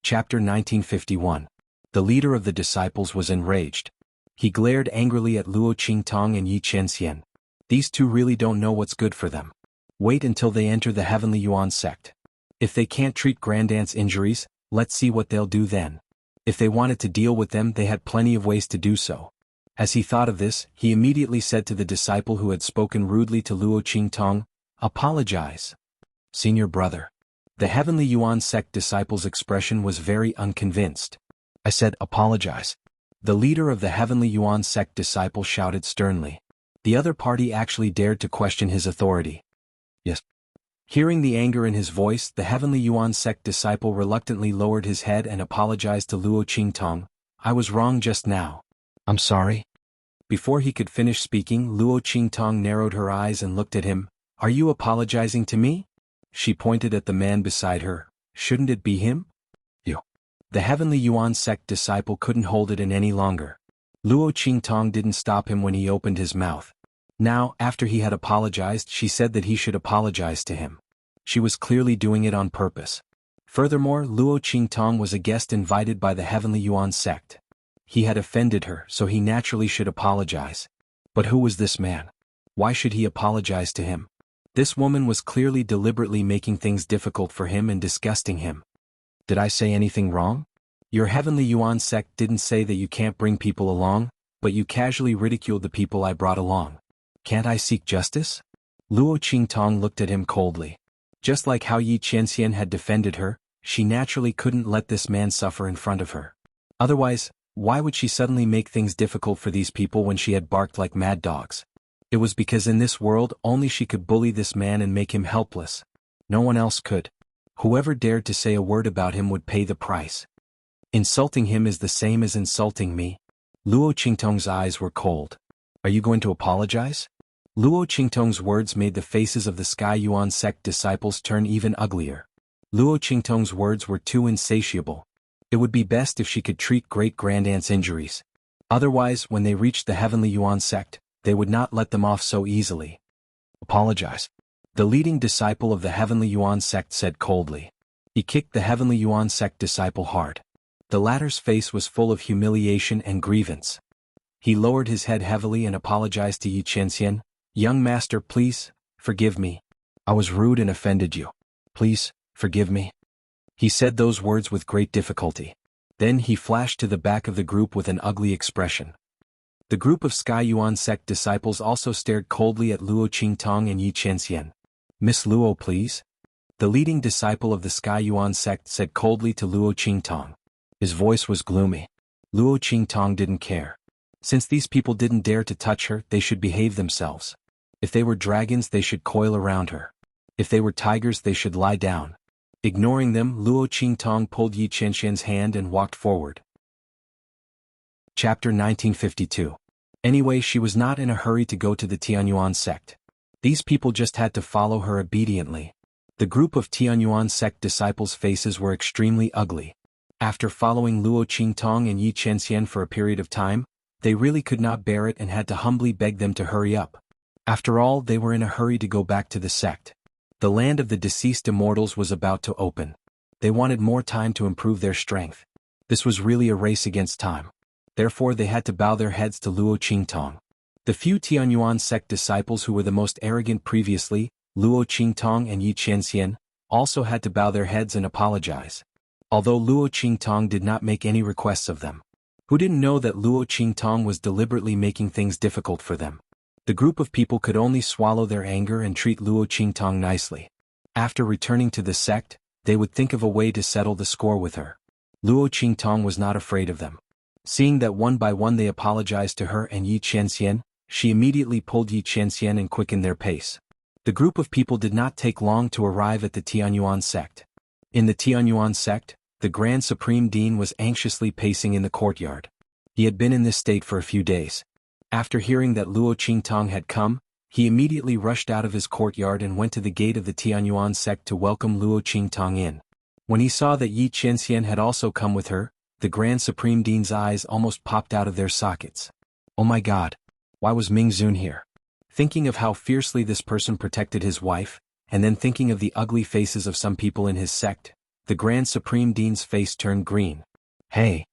Chapter 1951. The leader of the disciples was enraged. He glared angrily at Luo Qingtong and Yi Qianxian. These two really don't know what's good for them. Wait until they enter the Heavenly Yuan sect. If they can't treat Grandance injuries, let's see what they'll do then. If they wanted to deal with them, they had plenty of ways to do so. As he thought of this, he immediately said to the disciple who had spoken rudely to Luo Qingtong, "Apologize, senior brother." The Heavenly Yuan sect disciple's expression was very unconvinced. "I said apologize." The leader of the Heavenly Yuan sect disciple shouted sternly. The other party actually dared to question his authority. "Yes." Hearing the anger in his voice, the Heavenly Yuan sect disciple reluctantly lowered his head and apologized to Luo Qingtong. "I was wrong just now. I'm sorry." Before he could finish speaking, Luo Qingtong narrowed her eyes and looked at him. "Are you apologizing to me?" She pointed at the man beside her. "Shouldn't it be him?" "You." The Heavenly Yuan sect disciple couldn't hold it in any longer. Luo Qingtong didn't stop him when he opened his mouth. Now, after he had apologized, she said that he should apologize to him. She was clearly doing it on purpose. Furthermore, Luo Qingtong was a guest invited by the Heavenly Yuan sect. He had offended her, so he naturally should apologize. But who was this man? Why should he apologize to him? This woman was clearly deliberately making things difficult for him and disgusting him. "Did I say anything wrong? Your Heavenly Yuan sect didn't say that you can't bring people along, but you casually ridiculed the people I brought along. Can't I seek justice?" Luo Qingtong looked at him coldly. Just like how Yi Qianxian had defended her, she naturally couldn't let this man suffer in front of her. Otherwise, why would she suddenly make things difficult for these people when she had barked like mad dogs? It was because in this world only she could bully this man and make him helpless. No one else could. Whoever dared to say a word about him would pay the price. Insulting him is the same as insulting me. Luo Qingtong's eyes were cold. "Are you going to apologize?" Luo Qingtong's words made the faces of the Sky Yuan sect disciples turn even uglier. Luo Qingtong's words were too insatiable. It would be best if she could treat Great Grandaunt's injuries. Otherwise, when they reached the Heavenly Yuan sect, they would not let them off so easily. "Apologize." The leading disciple of the Heavenly Yuan sect said coldly. He kicked the Heavenly Yuan sect disciple hard. The latter's face was full of humiliation and grievance. He lowered his head heavily and apologized to Yi Qianxian. "Young master, please, forgive me. I was rude and offended you. Please, forgive me." He said those words with great difficulty. Then he flashed to the back of the group with an ugly expression. The group of Sky Yuan sect disciples also stared coldly at Luo Qingtong and Yi Qianxian. "Miss Luo, please." The leading disciple of the Sky Yuan sect said coldly to Luo Qingtong. His voice was gloomy. Luo Qingtong didn't care. Since these people didn't dare to touch her, they should behave themselves. If they were dragons, they should coil around her. If they were tigers, they should lie down. Ignoring them, Luo Qingtong pulled Yi Qianxian's hand and walked forward. Chapter 1952. Anyway, she was not in a hurry to go to the Tianyuan sect. These people just had to follow her obediently. The group of Tianyuan sect disciples' faces were extremely ugly. After following Luo Qingtong and Yi Qianxian for a period of time, they really could not bear it and had to humbly beg them to hurry up. After all, they were in a hurry to go back to the sect. The land of the deceased immortals was about to open. They wanted more time to improve their strength. This was really a race against time. Therefore they had to bow their heads to Luo Qingtong. The few Tianyuan sect disciples who were the most arrogant previously, Luo Qingtong and Yi Qianxian, also had to bow their heads and apologize. Although Luo Qingtong did not make any requests of them. Who didn't know that Luo Qingtong was deliberately making things difficult for them? The group of people could only swallow their anger and treat Luo Qingtong nicely. After returning to the sect, they would think of a way to settle the score with her. Luo Qingtong was not afraid of them. Seeing that one by one they apologized to her and Yi Qianxian, she immediately pulled Yi Qianxian and quickened their pace. The group of people did not take long to arrive at the Tianyuan sect. In the Tianyuan sect, the Grand Supreme Dean was anxiously pacing in the courtyard. He had been in this state for a few days. After hearing that Luo Qingtong had come, he immediately rushed out of his courtyard and went to the gate of the Tianyuan sect to welcome Luo Qingtong in. When he saw that Yi Qianxian had also come with her, the Grand Supreme Dean's eyes almost popped out of their sockets. Oh my God! Why was Ming Zun here? Thinking of how fiercely this person protected his wife, and then thinking of the ugly faces of some people in his sect, The Grand Supreme Dean's face turned green. Hey.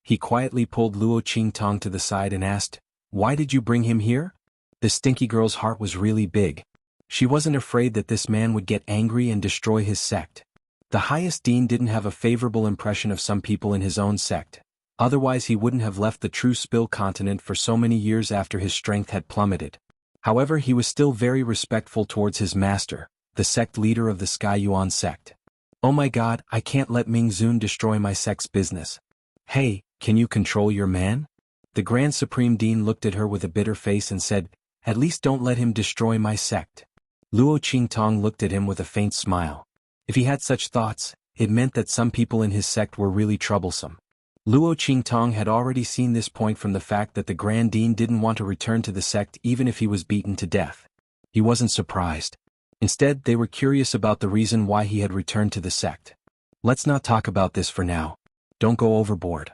He quietly pulled Luo Qingtong to the side and asked, "Why did you bring him here?" The stinky girl's heart was really big. She wasn't afraid that this man would get angry and destroy his sect. The highest dean didn't have a favorable impression of some people in his own sect. Otherwise he wouldn't have left the True Spill continent for so many years after his strength had plummeted. However, he was still very respectful towards his master, the sect leader of the Xianhuan sect. "Oh my god, I can't let Ming Zun destroy my sect's business." "Hey, can you control your man?" The Grand Supreme Dean looked at her with a bitter face and said, "At least don't let him destroy my sect." Luo Qingtong looked at him with a faint smile. If he had such thoughts, it meant that some people in his sect were really troublesome. Luo Qingtong had already seen this point from the fact that the Grand Dean didn't want to return to the sect even if he was beaten to death. He wasn't surprised. Instead, they were curious about the reason why he had returned to the sect. "Let's not talk about this for now. Don't go overboard.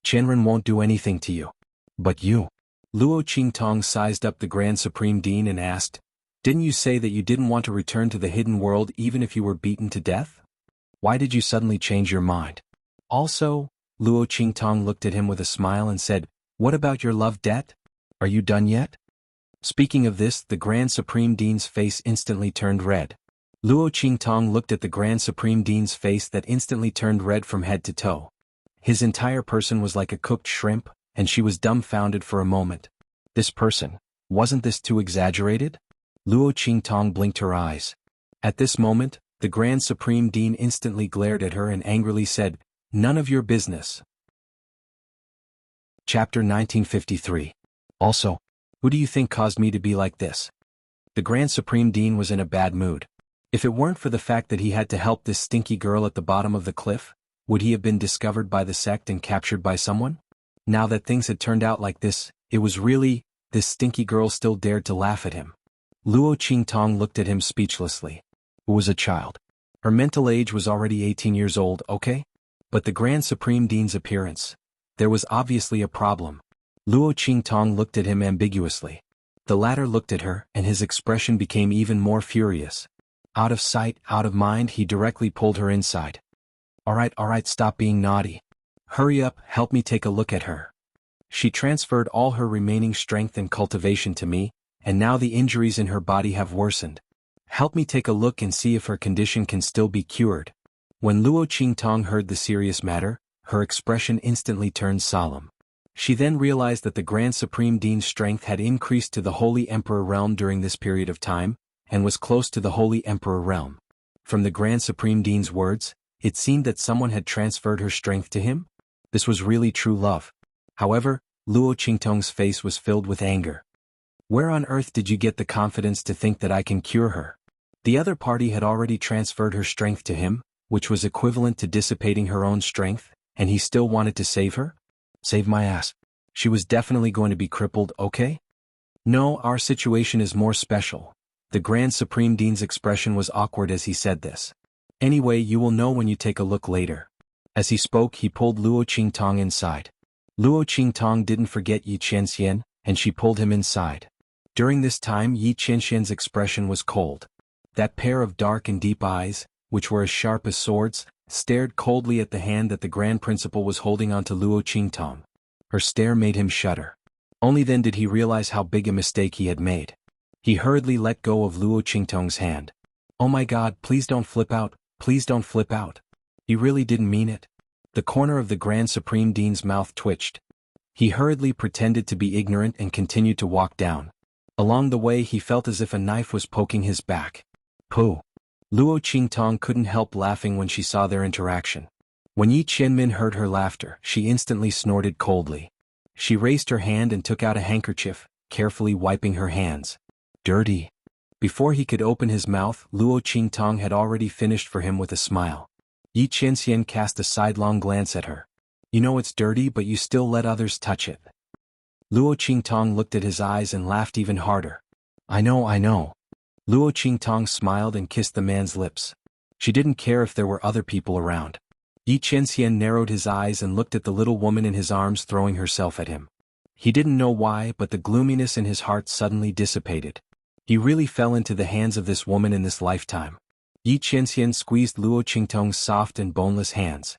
Qianren won't do anything to you." "But you?" Luo Qingtong sized up the Grand Supreme Dean and asked, "Didn't you say that you didn't want to return to the hidden world even if you were beaten to death? Why did you suddenly change your mind?" "Also," Luo Qingtong looked at him with a smile and said, "What about your love debt? Are you done yet?" Speaking of this, the Grand Supreme Dean's face instantly turned red. Luo Qingtong looked at the Grand Supreme Dean's face that instantly turned red from head to toe. His entire person was like a cooked shrimp, and she was dumbfounded for a moment. This person, wasn't this too exaggerated? Luo Qingtong blinked her eyes. At this moment, the Grand Supreme Dean instantly glared at her and angrily said, "None of your business." Chapter 1953. Also, who do you think caused me to be like this? The Grand Supreme Dean was in a bad mood. If it weren't for the fact that he had to help this stinky girl at the bottom of the cliff, would he have been discovered by the sect and captured by someone? Now that things had turned out like this, it was really, this stinky girl still dared to laugh at him. Luo Qingtong looked at him speechlessly. Who was a child? Her mental age was already 18 years old, okay? But the Grand Supreme Dean's appearance. There was obviously a problem. Luo Qingtong looked at him ambiguously. The latter looked at her, and his expression became even more furious. Out of sight, out of mind, he directly pulled her inside. Alright, stop being naughty. Hurry up, help me take a look at her." She transferred all her remaining strength and cultivation to me, and now the injuries in her body have worsened. Help me take a look and see if her condition can still be cured. When Luo Qingtong heard the serious matter, her expression instantly turned solemn. She then realized that the Grand Supreme Dean's strength had increased to the Holy Emperor realm during this period of time, and was close to the Holy Emperor realm. From the Grand Supreme Dean's words, it seemed that someone had transferred her strength to him. This was really true love. However, Luo Qingtong's face was filled with anger. "Where on earth did you get the confidence to think that I can cure her?" The other party had already transferred her strength to him, which was equivalent to dissipating her own strength, and he still wanted to save her? Save my ass. She was definitely going to be crippled, okay? "No, our situation is more special." The Grand Supreme Dean's expression was awkward as he said this. "Anyway, you will know when you take a look later." As he spoke, he pulled Luo Qingtong inside. Luo Qingtong didn't forget Yi Qianxian, and she pulled him inside. During this time, Yi Qianxian's expression was cold. That pair of dark and deep eyes, which were as sharp as swords, stared coldly at the hand that the Grand Principal was holding onto Luo Qingtong. Her stare made him shudder. Only then did he realize how big a mistake he had made. He hurriedly let go of Luo Qingtong's hand. "Oh my god, please don't flip out, please don't flip out." He really didn't mean it. The corner of the Grand Supreme Dean's mouth twitched. He hurriedly pretended to be ignorant and continued to walk down. Along the way he felt as if a knife was poking his back. Pooh. Luo Qingtong couldn't help laughing when she saw their interaction. When Yi Qianmin heard her laughter, she instantly snorted coldly. She raised her hand and took out a handkerchief, carefully wiping her hands. Dirty. Before he could open his mouth, Luo Qingtong had already finished for him with a smile. Yi Qianxian cast a sidelong glance at her. "You know it's dirty, but you still let others touch it." Luo Qingtong looked at his eyes and laughed even harder. I know. Luo Qingtong smiled and kissed the man's lips. She didn't care if there were other people around. Yi Qianxian narrowed his eyes and looked at the little woman in his arms throwing herself at him. He didn't know why, but the gloominess in his heart suddenly dissipated. He really fell into the hands of this woman in this lifetime. Yi Qianxian squeezed Luo Qingtong's soft and boneless hands.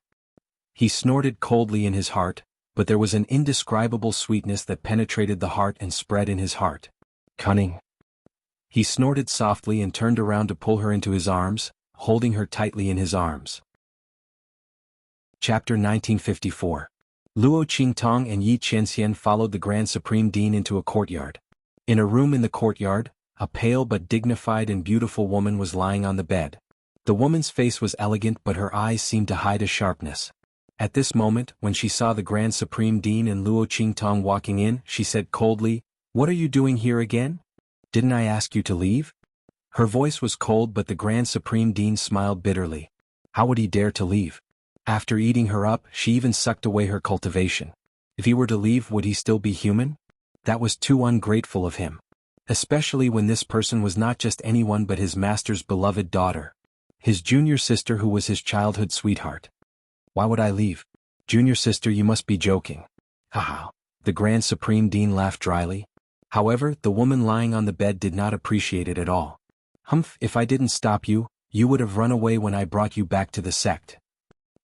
He snorted coldly in his heart, but there was an indescribable sweetness that penetrated the heart and spread in his heart. Cunning. He snorted softly and turned around to pull her into his arms, holding her tightly in his arms. Chapter 1954. Luo Qingtong and Yi Qianxian followed the Grand Supreme Dean into a courtyard. In a room in the courtyard, a pale but dignified and beautiful woman was lying on the bed. The woman's face was elegant but her eyes seemed to hide a sharpness. At this moment, when she saw the Grand Supreme Dean and Luo Qingtong walking in, she said coldly, "What are you doing here again? Didn't I ask you to leave?" Her voice was cold but the Grand Supreme Dean smiled bitterly. How would he dare to leave? After eating her up, she even sucked away her cultivation. If he were to leave, would he still be human? That was too ungrateful of him. Especially when this person was not just anyone but his master's beloved daughter. His junior sister who was his childhood sweetheart. Why would I leave? Junior sister, you must be joking. Haha. The Grand Supreme Dean laughed dryly. However, the woman lying on the bed did not appreciate it at all. Humph, if I didn't stop you, you would have run away when I brought you back to the sect.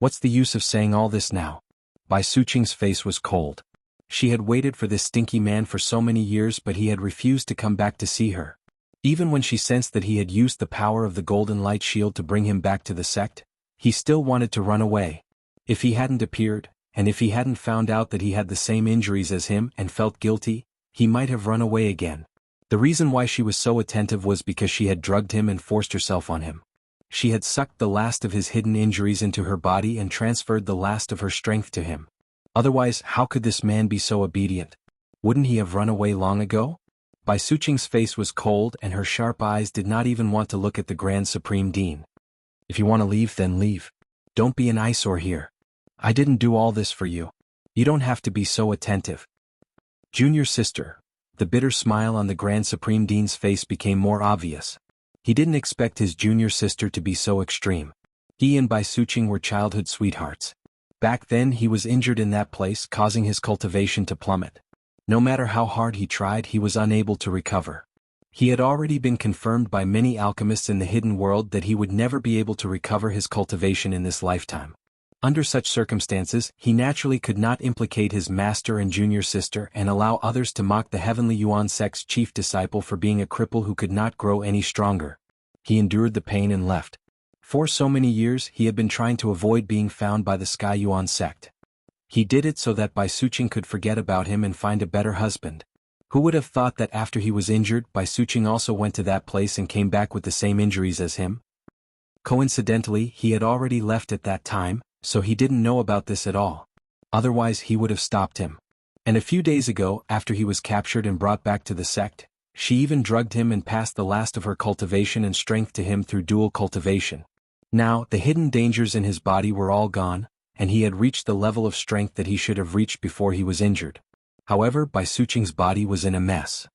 What's the use of saying all this now? Bai Suqing's face was cold. She had waited for this stinky man for so many years but he had refused to come back to see her. Even when she sensed that he had used the power of the golden light shield to bring him back to the sect, he still wanted to run away. If he hadn't appeared, and if he hadn't found out that he had the same injuries as him and felt guilty, he might have run away again. The reason why she was so attentive was because she had drugged him and forced herself on him. She had sucked the last of his hidden injuries into her body and transferred the last of her strength to him. Otherwise, how could this man be so obedient? Wouldn't he have run away long ago? Bai Suqing's face was cold and her sharp eyes did not even want to look at the Grand Supreme Dean. If you want to leave, then leave. Don't be an eyesore here. I didn't do all this for you. You don't have to be so attentive. Junior sister. The bitter smile on the Grand Supreme Dean's face became more obvious. He didn't expect his junior sister to be so extreme. He and Bai Suqing were childhood sweethearts. Back then he was injured in that place, causing his cultivation to plummet. No matter how hard he tried, he was unable to recover. He had already been confirmed by many alchemists in the hidden world that he would never be able to recover his cultivation in this lifetime. Under such circumstances, he naturally could not implicate his master and junior sister and allow others to mock the Heavenly Yuan sect's chief disciple for being a cripple who could not grow any stronger. He endured the pain and left. For so many years he had been trying to avoid being found by the Sky Yuan sect. He did it so that Bai Suqing could forget about him and find a better husband. Who would have thought that after he was injured, Bai Suqing also went to that place and came back with the same injuries as him? Coincidentally, he had already left at that time, so he didn't know about this at all. Otherwise he would have stopped him. And a few days ago, after he was captured and brought back to the sect, she even drugged him and passed the last of her cultivation and strength to him through dual cultivation. Now, the hidden dangers in his body were all gone, and he had reached the level of strength that he should have reached before he was injured. However, Bai Suqing's body was in a mess.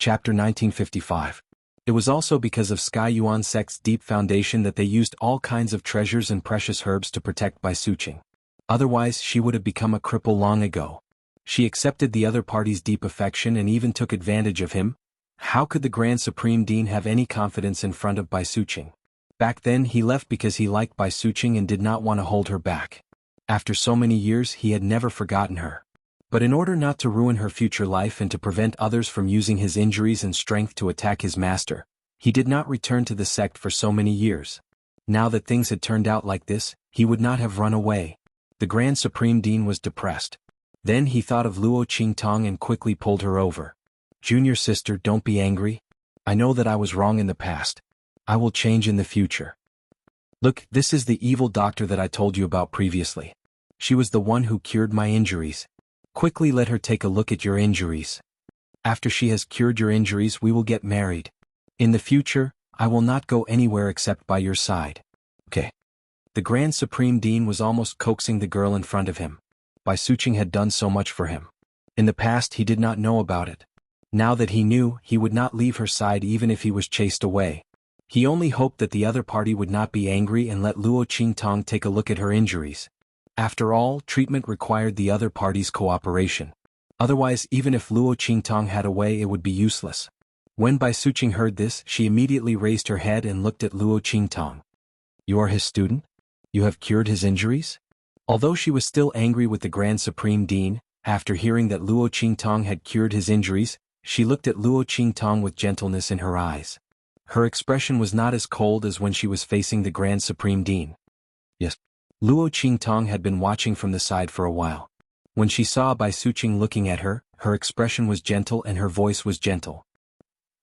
Chapter 1955. It was also because of Xianhuan sect's deep foundation that they used all kinds of treasures and precious herbs to protect Bai Suqing. Otherwise she would have become a cripple long ago. She accepted the other party's deep affection and even took advantage of him. How could the Grand Supreme Dean have any confidence in front of Bai Suqing? Back then he left because he liked Bai Suqing and did not want to hold her back. After so many years he had never forgotten her. But in order not to ruin her future life and to prevent others from using his injuries and strength to attack his master, he did not return to the sect for so many years. Now that things had turned out like this, he would not have run away. The Grand Supreme Dean was depressed. Then he thought of Luo Qingtong and quickly pulled her over. "Junior sister, don't be angry. I know that I was wrong in the past. I will change in the future. Look, this is the evil doctor that I told you about previously. She was the one who cured my injuries. Quickly let her take a look at your injuries. After she has cured your injuries we will get married. In the future, I will not go anywhere except by your side. Okay." The Grand Supreme Dean was almost coaxing the girl in front of him. Bai Suqing had done so much for him. In the past he did not know about it. Now that he knew, he would not leave her side even if he was chased away. He only hoped that the other party would not be angry and let Luo Qingtong take a look at her injuries. After all, treatment required the other party's cooperation. Otherwise, even if Luo Qingtong had a way, it would be useless. When Bai Suqing heard this, she immediately raised her head and looked at Luo Qingtong. "You are his student? You have cured his injuries?" Although she was still angry with the Grand Supreme Dean, after hearing that Luo Qingtong had cured his injuries, she looked at Luo Qingtong with gentleness in her eyes. Her expression was not as cold as when she was facing the Grand Supreme Dean. Yes. Luo Qingtong had been watching from the side for a while. When she saw Bai Suqing looking at her, her expression was gentle and her voice was gentle.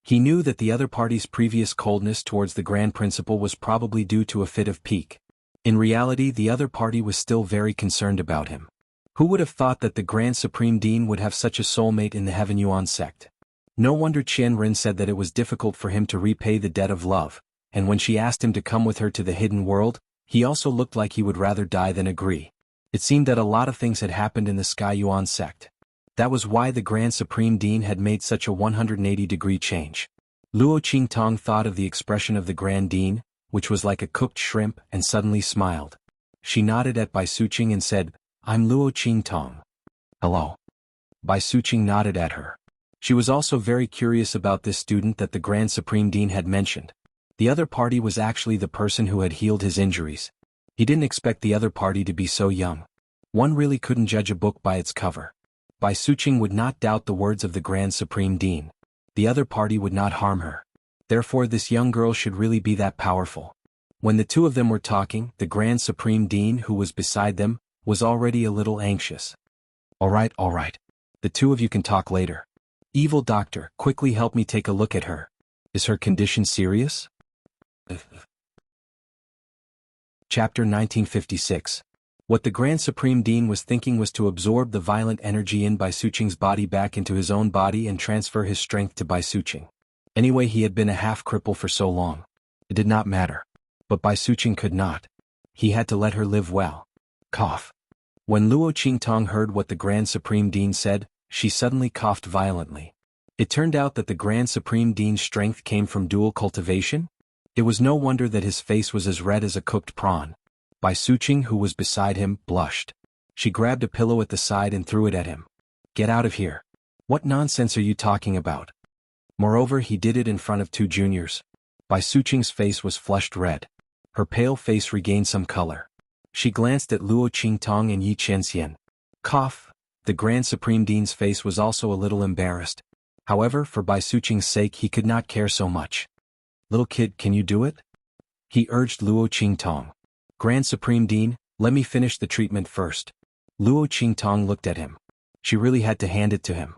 He knew that the other party's previous coldness towards the Grand Principal was probably due to a fit of pique. In reality, the other party was still very concerned about him. Who would have thought that the Grand Supreme Dean would have such a soulmate in the Heavenyuan sect? No wonder Qian Rin said that it was difficult for him to repay the debt of love, and when she asked him to come with her to the hidden world, he also looked like he would rather die than agree. It seemed that a lot of things had happened in the Xianhuan sect. That was why the Grand Supreme Dean had made such a 180-degree change. Luo Qingtong thought of the expression of the Grand Dean, which was like a cooked shrimp, and suddenly smiled. She nodded at Bai Suqing and said, "I'm Luo Qingtong." "Hello." Bai Suqing nodded at her. She was also very curious about this student that the Grand Supreme Dean had mentioned. The other party was actually the person who had healed his injuries. He didn't expect the other party to be so young. One really couldn't judge a book by its cover. Bai Suqing would not doubt the words of the Grand Supreme Dean. The other party would not harm her. Therefore this young girl should really be that powerful. When the two of them were talking, the Grand Supreme Dean, who was beside them, was already a little anxious. All right. The two of you can talk later. Evil doctor, quickly help me take a look at her. Is her condition serious? Chapter 1956. What the Grand Supreme Dean was thinking was to absorb the violent energy in Bai Suqing's body back into his own body and transfer his strength to Bai Suqing. Anyway, he had been a half-cripple for so long. It did not matter. But Bai Suqing could not. He had to let her live well. Cough. When Luo Qingtong heard what the Grand Supreme Dean said, she suddenly coughed violently. It turned out that the Grand Supreme Dean's strength came from dual cultivation. It was no wonder that his face was as red as a cooked prawn. Bai Suqing, who was beside him, blushed. She grabbed a pillow at the side and threw it at him. "Get out of here. What nonsense are you talking about?" Moreover, he did it in front of two juniors. Bai Suqing's face was flushed red. Her pale face regained some color. She glanced at Luo Qingtong and xianxia. Cough. The Grand Supreme Dean's face was also a little embarrassed. However, for Bai Suqing's sake he could not care so much. "Little kid, can you do it?" he urged Luo Qingtong. "Grand Supreme Dean, let me finish the treatment first." Luo Qingtong looked at him. She really had to hand it to him.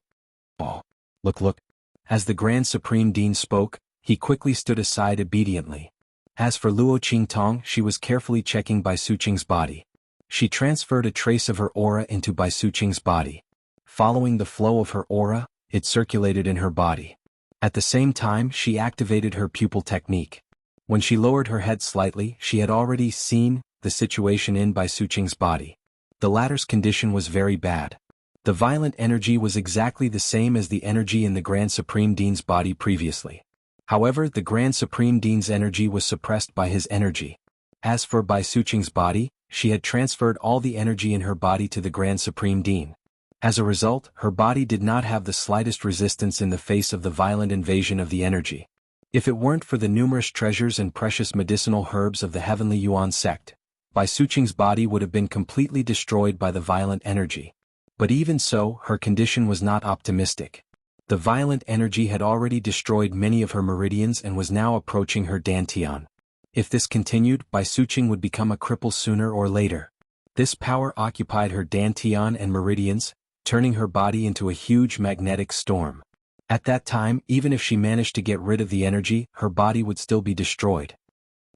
"Oh, look. As the Grand Supreme Dean spoke, he quickly stood aside obediently. As for Luo Qingtong, she was carefully checking Bai Suqing's body. She transferred a trace of her aura into Bai Suqing's body. Following the flow of her aura, it circulated in her body. At the same time, she activated her pupil technique. When she lowered her head slightly, she had already seen the situation in Bai Suqing's body. The latter's condition was very bad. The violent energy was exactly the same as the energy in the Grand Supreme Dean's body previously. However, the Grand Supreme Dean's energy was suppressed by his energy. As for Bai Suqing's body, she had transferred all the energy in her body to the Grand Supreme Dean. As a result, her body did not have the slightest resistance in the face of the violent invasion of the energy. If it weren't for the numerous treasures and precious medicinal herbs of the Heavenly Yuan sect, Bai Suqing's body would have been completely destroyed by the violent energy. But even so, her condition was not optimistic. The violent energy had already destroyed many of her meridians and was now approaching her dantian. If this continued, Bai Suqing would become a cripple sooner or later. This power occupied her dantian and meridians, turning her body into a huge magnetic storm. At that time, even if she managed to get rid of the energy, her body would still be destroyed.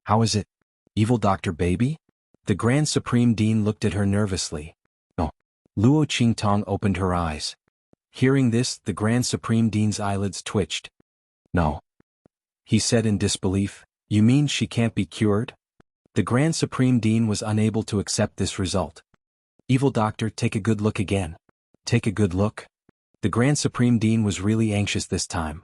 How is it? Evil Dr. Baby? The Grand Supreme Dean looked at her nervously. Oh. Luo Qingtong opened her eyes. Hearing this, the Grand Supreme Dean's eyelids twitched. No. He said in disbelief, you mean she can't be cured? The Grand Supreme Dean was unable to accept this result. Evil Doctor, take a good look again. Take a good look? The Grand Supreme Dean was really anxious this time.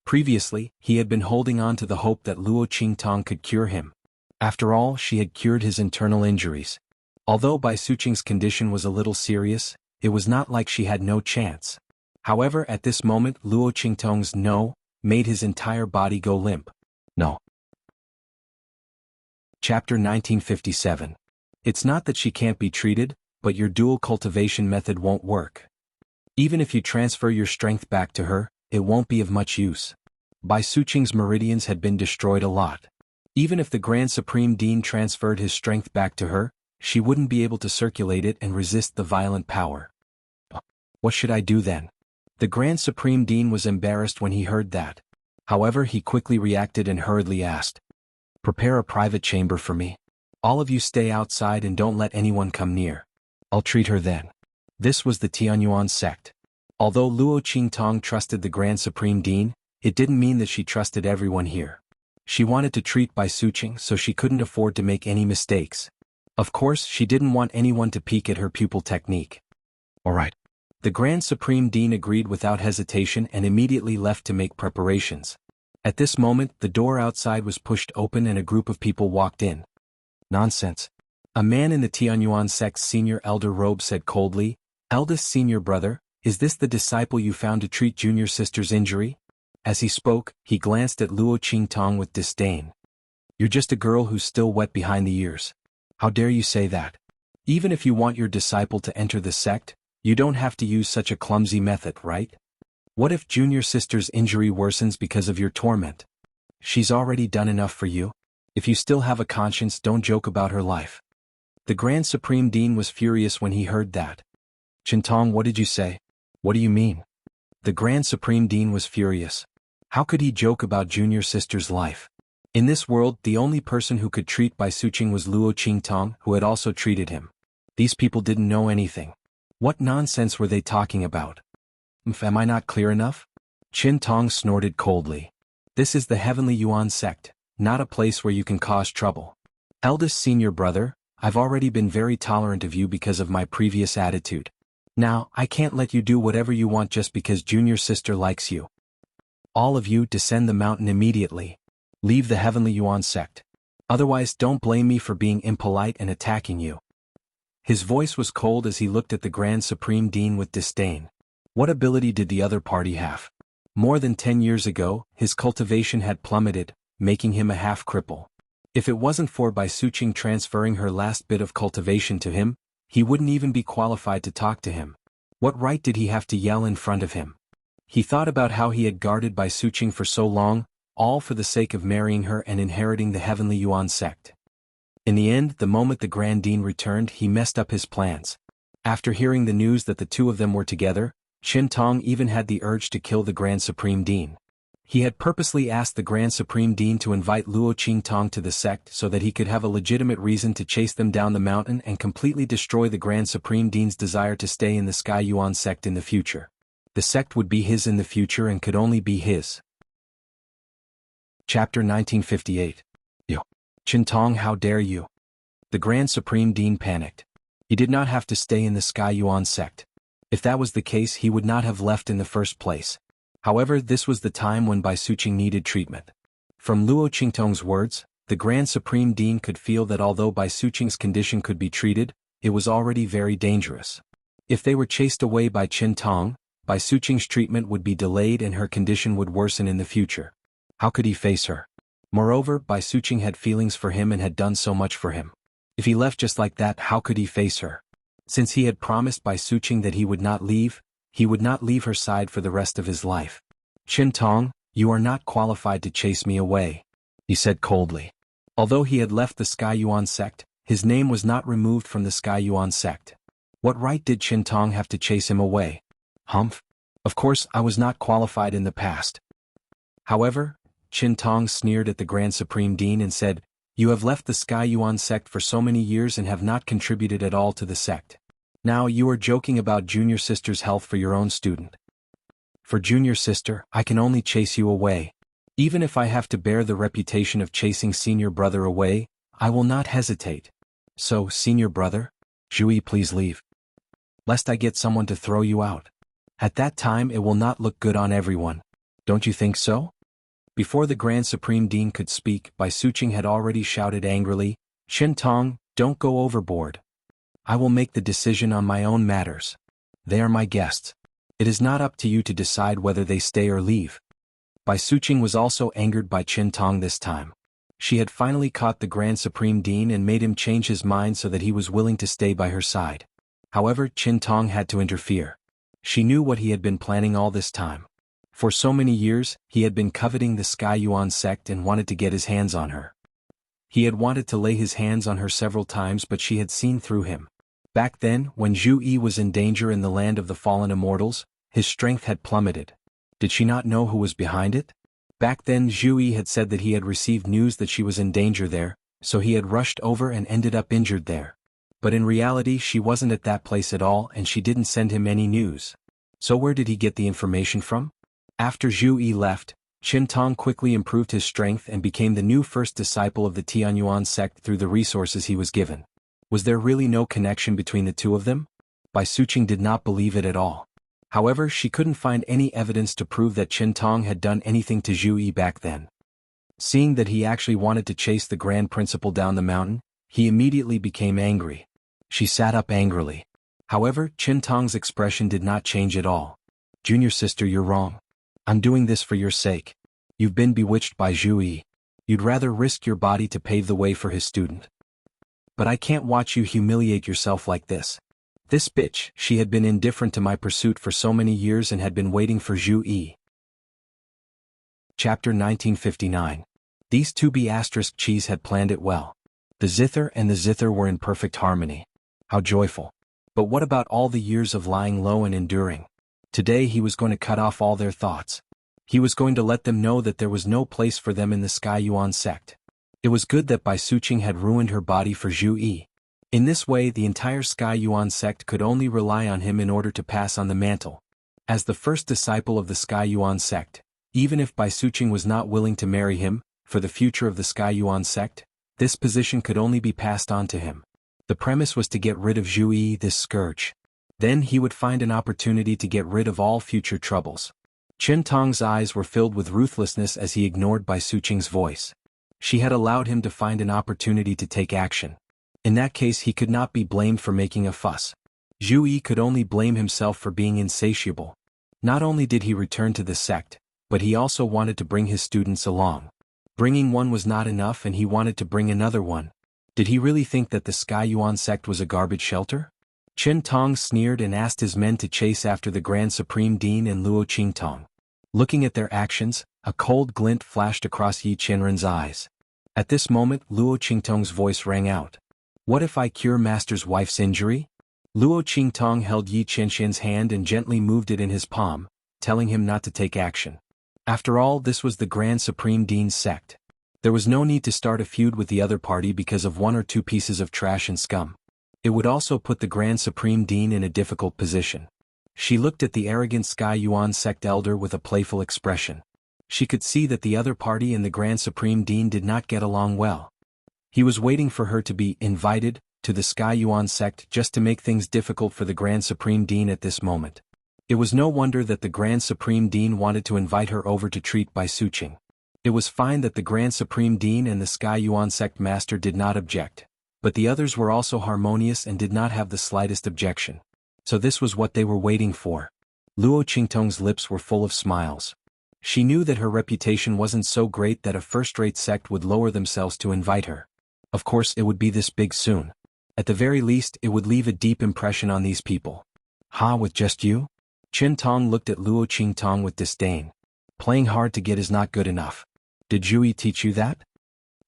Previously, he had been holding on to the hope that Luo Qingtong could cure him. After all, she had cured his internal injuries. Although Bai Suqing's condition was a little serious, it was not like she had no chance. However, at this moment, Luo Qingtong's no made his entire body go limp. No. Chapter 1957. It's not that she can't be treated, but your dual cultivation method won't work. Even if you transfer your strength back to her, it won't be of much use. Bai Suqing's meridians had been destroyed a lot. Even if the Grand Supreme Dean transferred his strength back to her, she wouldn't be able to circulate it and resist the violent power. What should I do then? The Grand Supreme Dean was embarrassed when he heard that. However, he quickly reacted and hurriedly asked, prepare a private chamber for me. All of you stay outside and don't let anyone come near. I'll treat her then. This was the Tianyuan sect. Although Luo Qingtong trusted the Grand Supreme Dean, it didn't mean that she trusted everyone here. She wanted to treat Bai Suqing, so she couldn't afford to make any mistakes. Of course, she didn't want anyone to peek at her pupil technique. All right. The Grand Supreme Dean agreed without hesitation and immediately left to make preparations. At this moment, the door outside was pushed open and a group of people walked in. Nonsense. A man in the Tianyuan sect's senior elder robe said coldly, eldest senior brother, is this the disciple you found to treat junior sister's injury? As he spoke, he glanced at Luo Qingtong with disdain. You're just a girl who's still wet behind the ears. How dare you say that? Even if you want your disciple to enter the sect, you don't have to use such a clumsy method, right? What if junior sister's injury worsens because of your torment? She's already done enough for you. If you still have a conscience, don't joke about her life. The Grand Supreme Dean was furious when he heard that. Qingtong, what did you say? What do you mean? The Grand Supreme Dean was furious. How could he joke about junior sister's life? In this world, the only person who could treat Bai Suqing was Luo Qingtong, who had also treated him. These people didn't know anything. What nonsense were they talking about? Am I not clear enough? Qingtong snorted coldly. This is the Heavenly Yuan sect, not a place where you can cause trouble. Eldest senior brother, I've already been very tolerant of you because of my previous attitude. Now, I can't let you do whatever you want just because junior sister likes you. All of you descend the mountain immediately. Leave the Heavenly Yuan sect. Otherwise, don't blame me for being impolite and attacking you. His voice was cold as he looked at the Grand Supreme Dean with disdain. What ability did the other party have? More than 10 years ago, his cultivation had plummeted, making him a half-cripple. If it wasn't for Bai Suqing transferring her last bit of cultivation to him, he wouldn't even be qualified to talk to him. What right did he have to yell in front of him? He thought about how he had guarded Bai Suqing for so long, all for the sake of marrying her and inheriting the Heavenly Yuan sect. In the end, the moment the Grand Dean returned, he messed up his plans. After hearing the news that the two of them were together, Qingtong even had the urge to kill the Grand Supreme Dean. He had purposely asked the Grand Supreme Dean to invite Luo Qingtong to the sect so that he could have a legitimate reason to chase them down the mountain and completely destroy the Grand Supreme Dean's desire to stay in the Sky Yuan sect in the future. The sect would be his in the future and could only be his. Chapter 1958. Yo. Qingtong, how dare you? The Grand Supreme Dean panicked. He did not have to stay in the Sky Yuan sect. If that was the case, he would not have left in the first place. However, this was the time when Bai Suqing needed treatment. From Luo Qingtong's words, the Grand Supreme Dean could feel that although Bai Suqing's condition could be treated, it was already very dangerous. If they were chased away by Qin Tong, Bai Suqing's treatment would be delayed and her condition would worsen in the future. How could he face her? Moreover, Bai Suqing had feelings for him and had done so much for him. If he left just like that, how could he face her? Since he had promised Bai Suqing that he would not leave her side for the rest of his life. Qin Tong, you are not qualified to chase me away, he said coldly. Although he had left the Xianhuan sect, his name was not removed from the Xianhuan sect. What right did Qin Tong have to chase him away? Humph. Of course, I was not qualified in the past. However, Qin Tong sneered at the Grand Supreme Dean and said, you have left the Xianhuan sect for so many years and have not contributed at all to the sect. Now you are joking about junior sister's health for your own student. For junior sister, I can only chase you away. Even if I have to bear the reputation of chasing senior brother away, I will not hesitate. So, senior brother? Zhu Yi, please leave. Lest I get someone to throw you out. At that time it will not look good on everyone. Don't you think so? Before the Grand Supreme Dean could speak, Bai Suqing had already shouted angrily, Qin Tong, don't go overboard. I will make the decision on my own matters. They are my guests. It is not up to you to decide whether they stay or leave. Bai Suqing was also angered by Qin Tong this time. She had finally caught the Grand Supreme Dean and made him change his mind so that he was willing to stay by her side. However, Qin Tong had to interfere. She knew what he had been planning all this time. For so many years, he had been coveting the Xianhuan sect and wanted to get his hands on her. He had wanted to lay his hands on her several times, but she had seen through him. Back then, when Zhu Yi was in danger in the land of the fallen immortals, his strength had plummeted. Did she not know who was behind it? Back then Zhu Yi had said that he had received news that she was in danger there, so he had rushed over and ended up injured there. But in reality she wasn't at that place at all and she didn't send him any news. So where did he get the information from? After Zhu Yi left, Qin Tong quickly improved his strength and became the new first disciple of the Tianyuan sect through the resources he was given. Was there really no connection between the two of them? Bai Suqing did not believe it at all. However, she couldn't find any evidence to prove that Qin Tong had done anything to Zhu Yi back then. Seeing that he actually wanted to chase the Grand Principal down the mountain, he immediately became angry. She sat up angrily. However, Qin Tong's expression did not change at all. Junior sister, you're wrong. I'm doing this for your sake. You've been bewitched by Zhu Yi. You'd rather risk your body to pave the way for his student. But I can't watch you humiliate yourself like this. This bitch, she had been indifferent to my pursuit for so many years and had been waiting for Zhu Yi. Chapter 1959. These two B*****s had planned it well. The zither and the zither were in perfect harmony. How joyful. But what about all the years of lying low and enduring? Today he was going to cut off all their thoughts. He was going to let them know that there was no place for them in the Xianhuan sect. It was good that Bai Suqing had ruined her body for Zhu Yi. In this way the entire Xianhuan sect could only rely on him in order to pass on the mantle. As the first disciple of the Xianhuan sect, even if Bai Suqing was not willing to marry him, for the future of the Xianhuan sect, this position could only be passed on to him. The premise was to get rid of Zhu Yi, this scourge. Then he would find an opportunity to get rid of all future troubles. Qin Tong's eyes were filled with ruthlessness as he ignored Bai Suqing's voice. She had allowed him to find an opportunity to take action. In that case he could not be blamed for making a fuss. Zhu Yi could only blame himself for being insatiable. Not only did he return to the sect, but he also wanted to bring his students along. Bringing one was not enough and he wanted to bring another one. Did he really think that the Xianhuan sect was a garbage shelter? Qin Tong sneered and asked his men to chase after the Grand Supreme Dean and Luo Qingtong. Looking at their actions, a cold glint flashed across Yi Qianren's eyes. At this moment Luo Qingtong's voice rang out. What if I cure Master's wife's injury? Luo Qingtong held Yi Qianxian's hand and gently moved it in his palm, telling him not to take action. After all, this was the Grand Supreme Dean's sect. There was no need to start a feud with the other party because of one or two pieces of trash and scum. It would also put the Grand Supreme Dean in a difficult position. She looked at the arrogant Xianhuan sect elder with a playful expression. She could see that the other party and the Grand Supreme Dean did not get along well. He was waiting for her to be invited to the Xianhuan sect just to make things difficult for the Grand Supreme Dean at this moment. It was no wonder that the Grand Supreme Dean wanted to invite her over to treat by Suqing. It was fine that the Grand Supreme Dean and the Xianhuan sect master did not object, but the others were also harmonious and did not have the slightest objection. So this was what they were waiting for. Luo Qingtong's lips were full of smiles. She knew that her reputation wasn't so great that a first-rate sect would lower themselves to invite her. Of course it would be this big soon. At the very least it would leave a deep impression on these people. Ha, with just you? Qin Tong looked at Luo Qingtong with disdain. Playing hard to get is not good enough. Did Zhu Yi teach you that?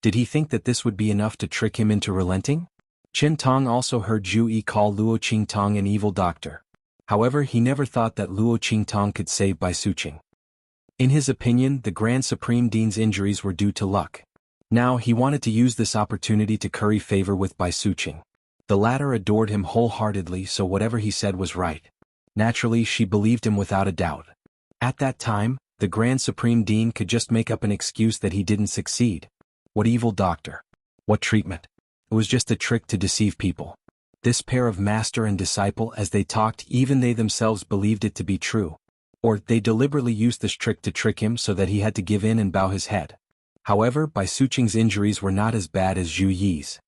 Did he think that this would be enough to trick him into relenting? Qin Tong also heard Zhu Yi call Luo Qingtong an evil doctor. However, he never thought that Luo Qingtong could save by Suqing. In his opinion, the Grand Supreme Dean's injuries were due to luck. Now he wanted to use this opportunity to curry favor with Bai Suqing. The latter adored him wholeheartedly, so whatever he said was right. Naturally, she believed him without a doubt. At that time, the Grand Supreme Dean could just make up an excuse that he didn't succeed. What evil doctor? What treatment? It was just a trick to deceive people. This pair of master and disciple, as they talked, even they themselves believed it to be true. Or they deliberately used this trick to trick him so that he had to give in and bow his head. However, Bai Suqing's injuries were not as bad as Zhu Yi's.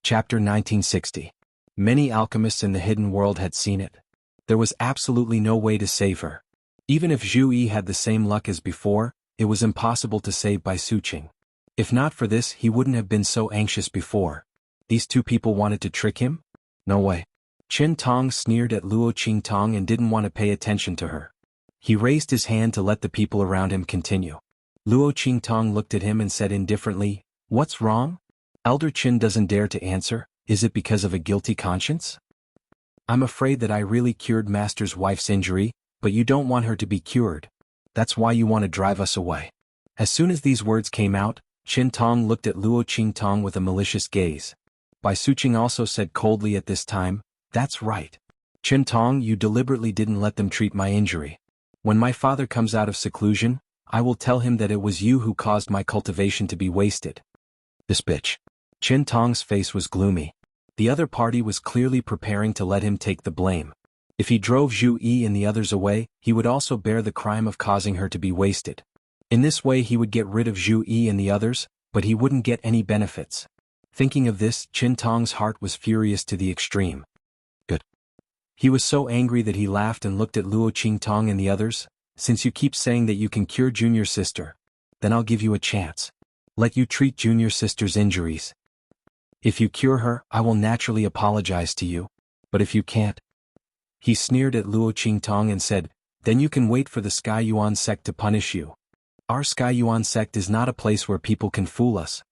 Chapter 1960. Many alchemists in the hidden world had seen it. There was absolutely no way to save her. Even if Zhu Yi had the same luck as before, it was impossible to save Bai Suqing. If not for this, he wouldn't have been so anxious before. These two people wanted to trick him? No way. Qin Tong sneered at Luo Qingtong and didn't want to pay attention to her. He raised his hand to let the people around him continue. Luo Qingtong looked at him and said indifferently, "What's wrong?" Elder Qin doesn't dare to answer. Is it because of a guilty conscience? I'm afraid that I really cured Master's wife's injury, but you don't want her to be cured. That's why you want to drive us away. As soon as these words came out, Qin Tong looked at Luo Qingtong with a malicious gaze. Bai Suqing also said coldly at this time, "That's right. Qin Tong, you deliberately didn't let them treat my injury. When my father comes out of seclusion, I will tell him that it was you who caused my cultivation to be wasted." This bitch. Qin Tong's face was gloomy. The other party was clearly preparing to let him take the blame. If he drove Zhu Yi and the others away, he would also bear the crime of causing her to be wasted. In this way he would get rid of Zhu Yi and the others, but he wouldn't get any benefits. Thinking of this, Qin Tong's heart was furious to the extreme. Good. He was so angry that he laughed and looked at Luo Qingtong and the others. Since you keep saying that you can cure Junior Sister, then I'll give you a chance. Let you treat Junior Sister's injuries. If you cure her, I will naturally apologize to you. But if you can't... He sneered at Luo Qingtong and said, "Then you can wait for the Xianhuan sect to punish you. Our Xianhuan sect is not a place where people can fool us."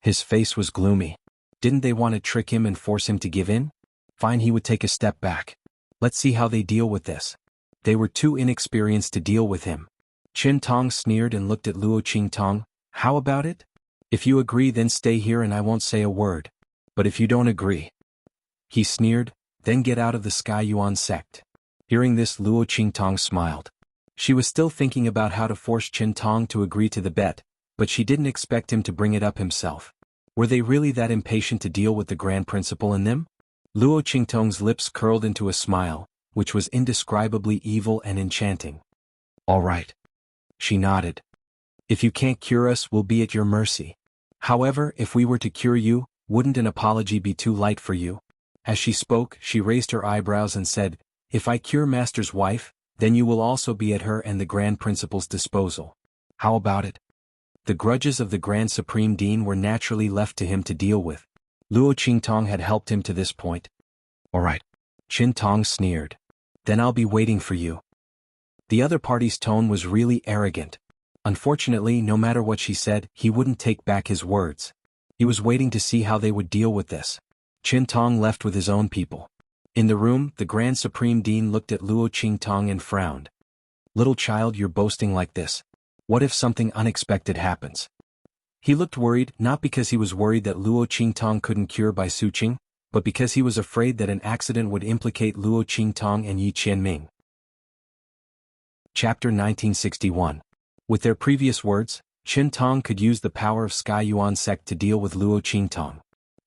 His face was gloomy. Didn't they want to trick him and force him to give in? Fine, he would take a step back. Let's see how they deal with this. They were too inexperienced to deal with him. Qin Tong sneered and looked at Luo Qingtong. "How about it? If you agree, then stay here and I won't say a word. But if you don't agree," he sneered, "then get out of the Xianhuan sect." Hearing this, Luo Qingtong smiled. She was still thinking about how to force Qin Tong to agree to the bet, but she didn't expect him to bring it up himself. Were they really that impatient to deal with the Grand Principal in them? Luo Qingtong's lips curled into a smile, which was indescribably evil and enchanting. "All right." She nodded. "If you can't cure us, we'll be at your mercy. However, if we were to cure you, wouldn't an apology be too light for you?" As she spoke, she raised her eyebrows and said, "If I cure Master's wife, then you will also be at her and the Grand Principal's disposal. How about it?" The grudges of the Grand Supreme Dean were naturally left to him to deal with. Luo Qingtong had helped him to this point. "All right." Qin Tong sneered. "Then I'll be waiting for you." The other party's tone was really arrogant. Unfortunately, no matter what she said, he wouldn't take back his words. He was waiting to see how they would deal with this. Qin Tong left with his own people. In the room, the Grand Supreme Dean looked at Luo Qingtong and frowned. "Little child, you're boasting like this. What if something unexpected happens?" He looked worried, not because he was worried that Luo Qingtong couldn't cure Bai Suqing, but because he was afraid that an accident would implicate Luo Qingtong and Yi Qianming. Chapter 1961. With their previous words, Qin Tong could use the power of Xianhuan sect to deal with Luo Qingtong.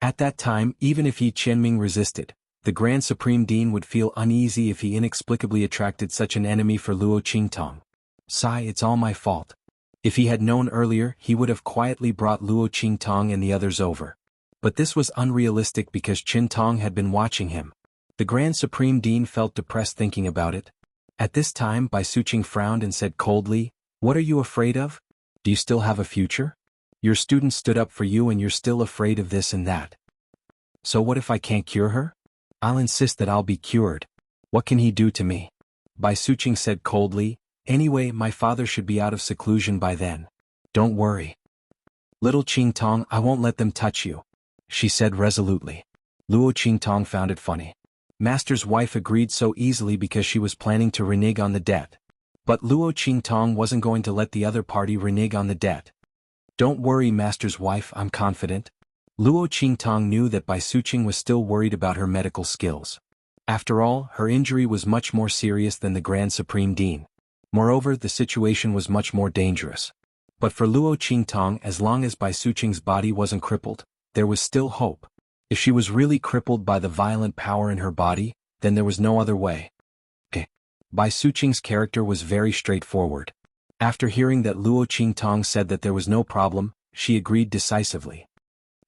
At that time, even if Yi Qianming resisted, the Grand Supreme Dean would feel uneasy if he inexplicably attracted such an enemy for Luo Qingtong. Sigh, it's all my fault. If he had known earlier, he would have quietly brought Luo Qingtong and the others over. But this was unrealistic because Qingtong had been watching him. The Grand Supreme Dean felt depressed thinking about it. At this time, Bai Suqing frowned and said coldly, "What are you afraid of? Do you still have a future? Your students stood up for you and you're still afraid of this and that. So what if I can't cure her? I'll insist that I'll be cured. What can he do to me?" Bai Suqing said coldly, "Anyway, my father should be out of seclusion by then. Don't worry. Little Qingtong, I won't let them touch you," she said resolutely. Luo Qingtong found it funny. Master's wife agreed so easily because she was planning to renege on the debt. But Luo Qingtong wasn't going to let the other party renege on the debt. "Don't worry, Master's wife, I'm confident." Luo Qingtong knew that Bai Suqing was still worried about her medical skills. After all, her injury was much more serious than the Grand Supreme Dean. Moreover, the situation was much more dangerous. But for Luo Qingtong, as long as Bai Suqing's body wasn't crippled, there was still hope. If she was really crippled by the violent power in her body, then there was no other way. Bai Suqing's character was very straightforward. After hearing that Luo Qingtong said that there was no problem, she agreed decisively.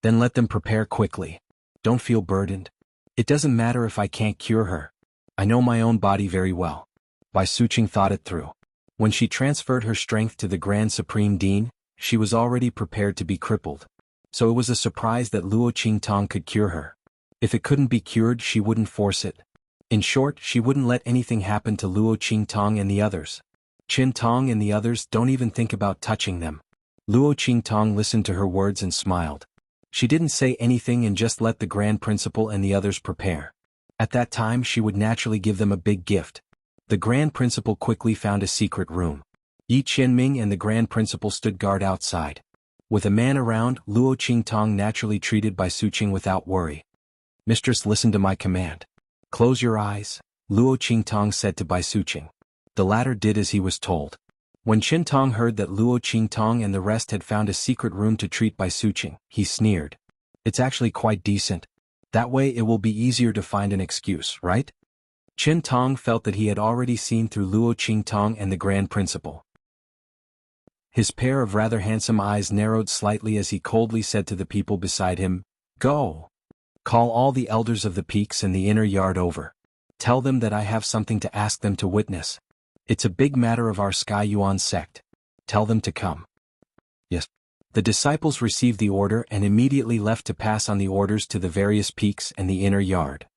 "Then let them prepare quickly. Don't feel burdened. It doesn't matter if I can't cure her. I know my own body very well." Bai Suqing thought it through. When she transferred her strength to the Grand Supreme Dean, she was already prepared to be crippled. So it was a surprise that Luo Qingtong could cure her. If it couldn't be cured, she wouldn't force it. In short, she wouldn't let anything happen to Luo Qingtong and the others. Qingtong and the others, don't even think about touching them. Luo Qingtong listened to her words and smiled. She didn't say anything and just let the Grand Principal and the others prepare. At that time, she would naturally give them a big gift. The Grand Principal quickly found a secret room. Yi Qianming and the Grand Principal stood guard outside. With a man around, Luo Qingtong naturally treated Bai Suqing without worry. "Mistress, listen to my command. Close your eyes," Luo Qingtong said to Bai Suqing. The latter did as he was told. When Qingtong heard that Luo Qingtong and the rest had found a secret room to treat Bai Suqing, he sneered. "It's actually quite decent. That way it will be easier to find an excuse, right?" Qingtong felt that he had already seen through Luo Qingtong and the Grand Principal. His pair of rather handsome eyes narrowed slightly as he coldly said to the people beside him, "Go. Call all the elders of the peaks and the inner yard over. Tell them that I have something to ask them to witness. It's a big matter of our Xianhuan sect. Tell them to come." Yes. The disciples received the order and immediately left to pass on the orders to the various peaks and the inner yard.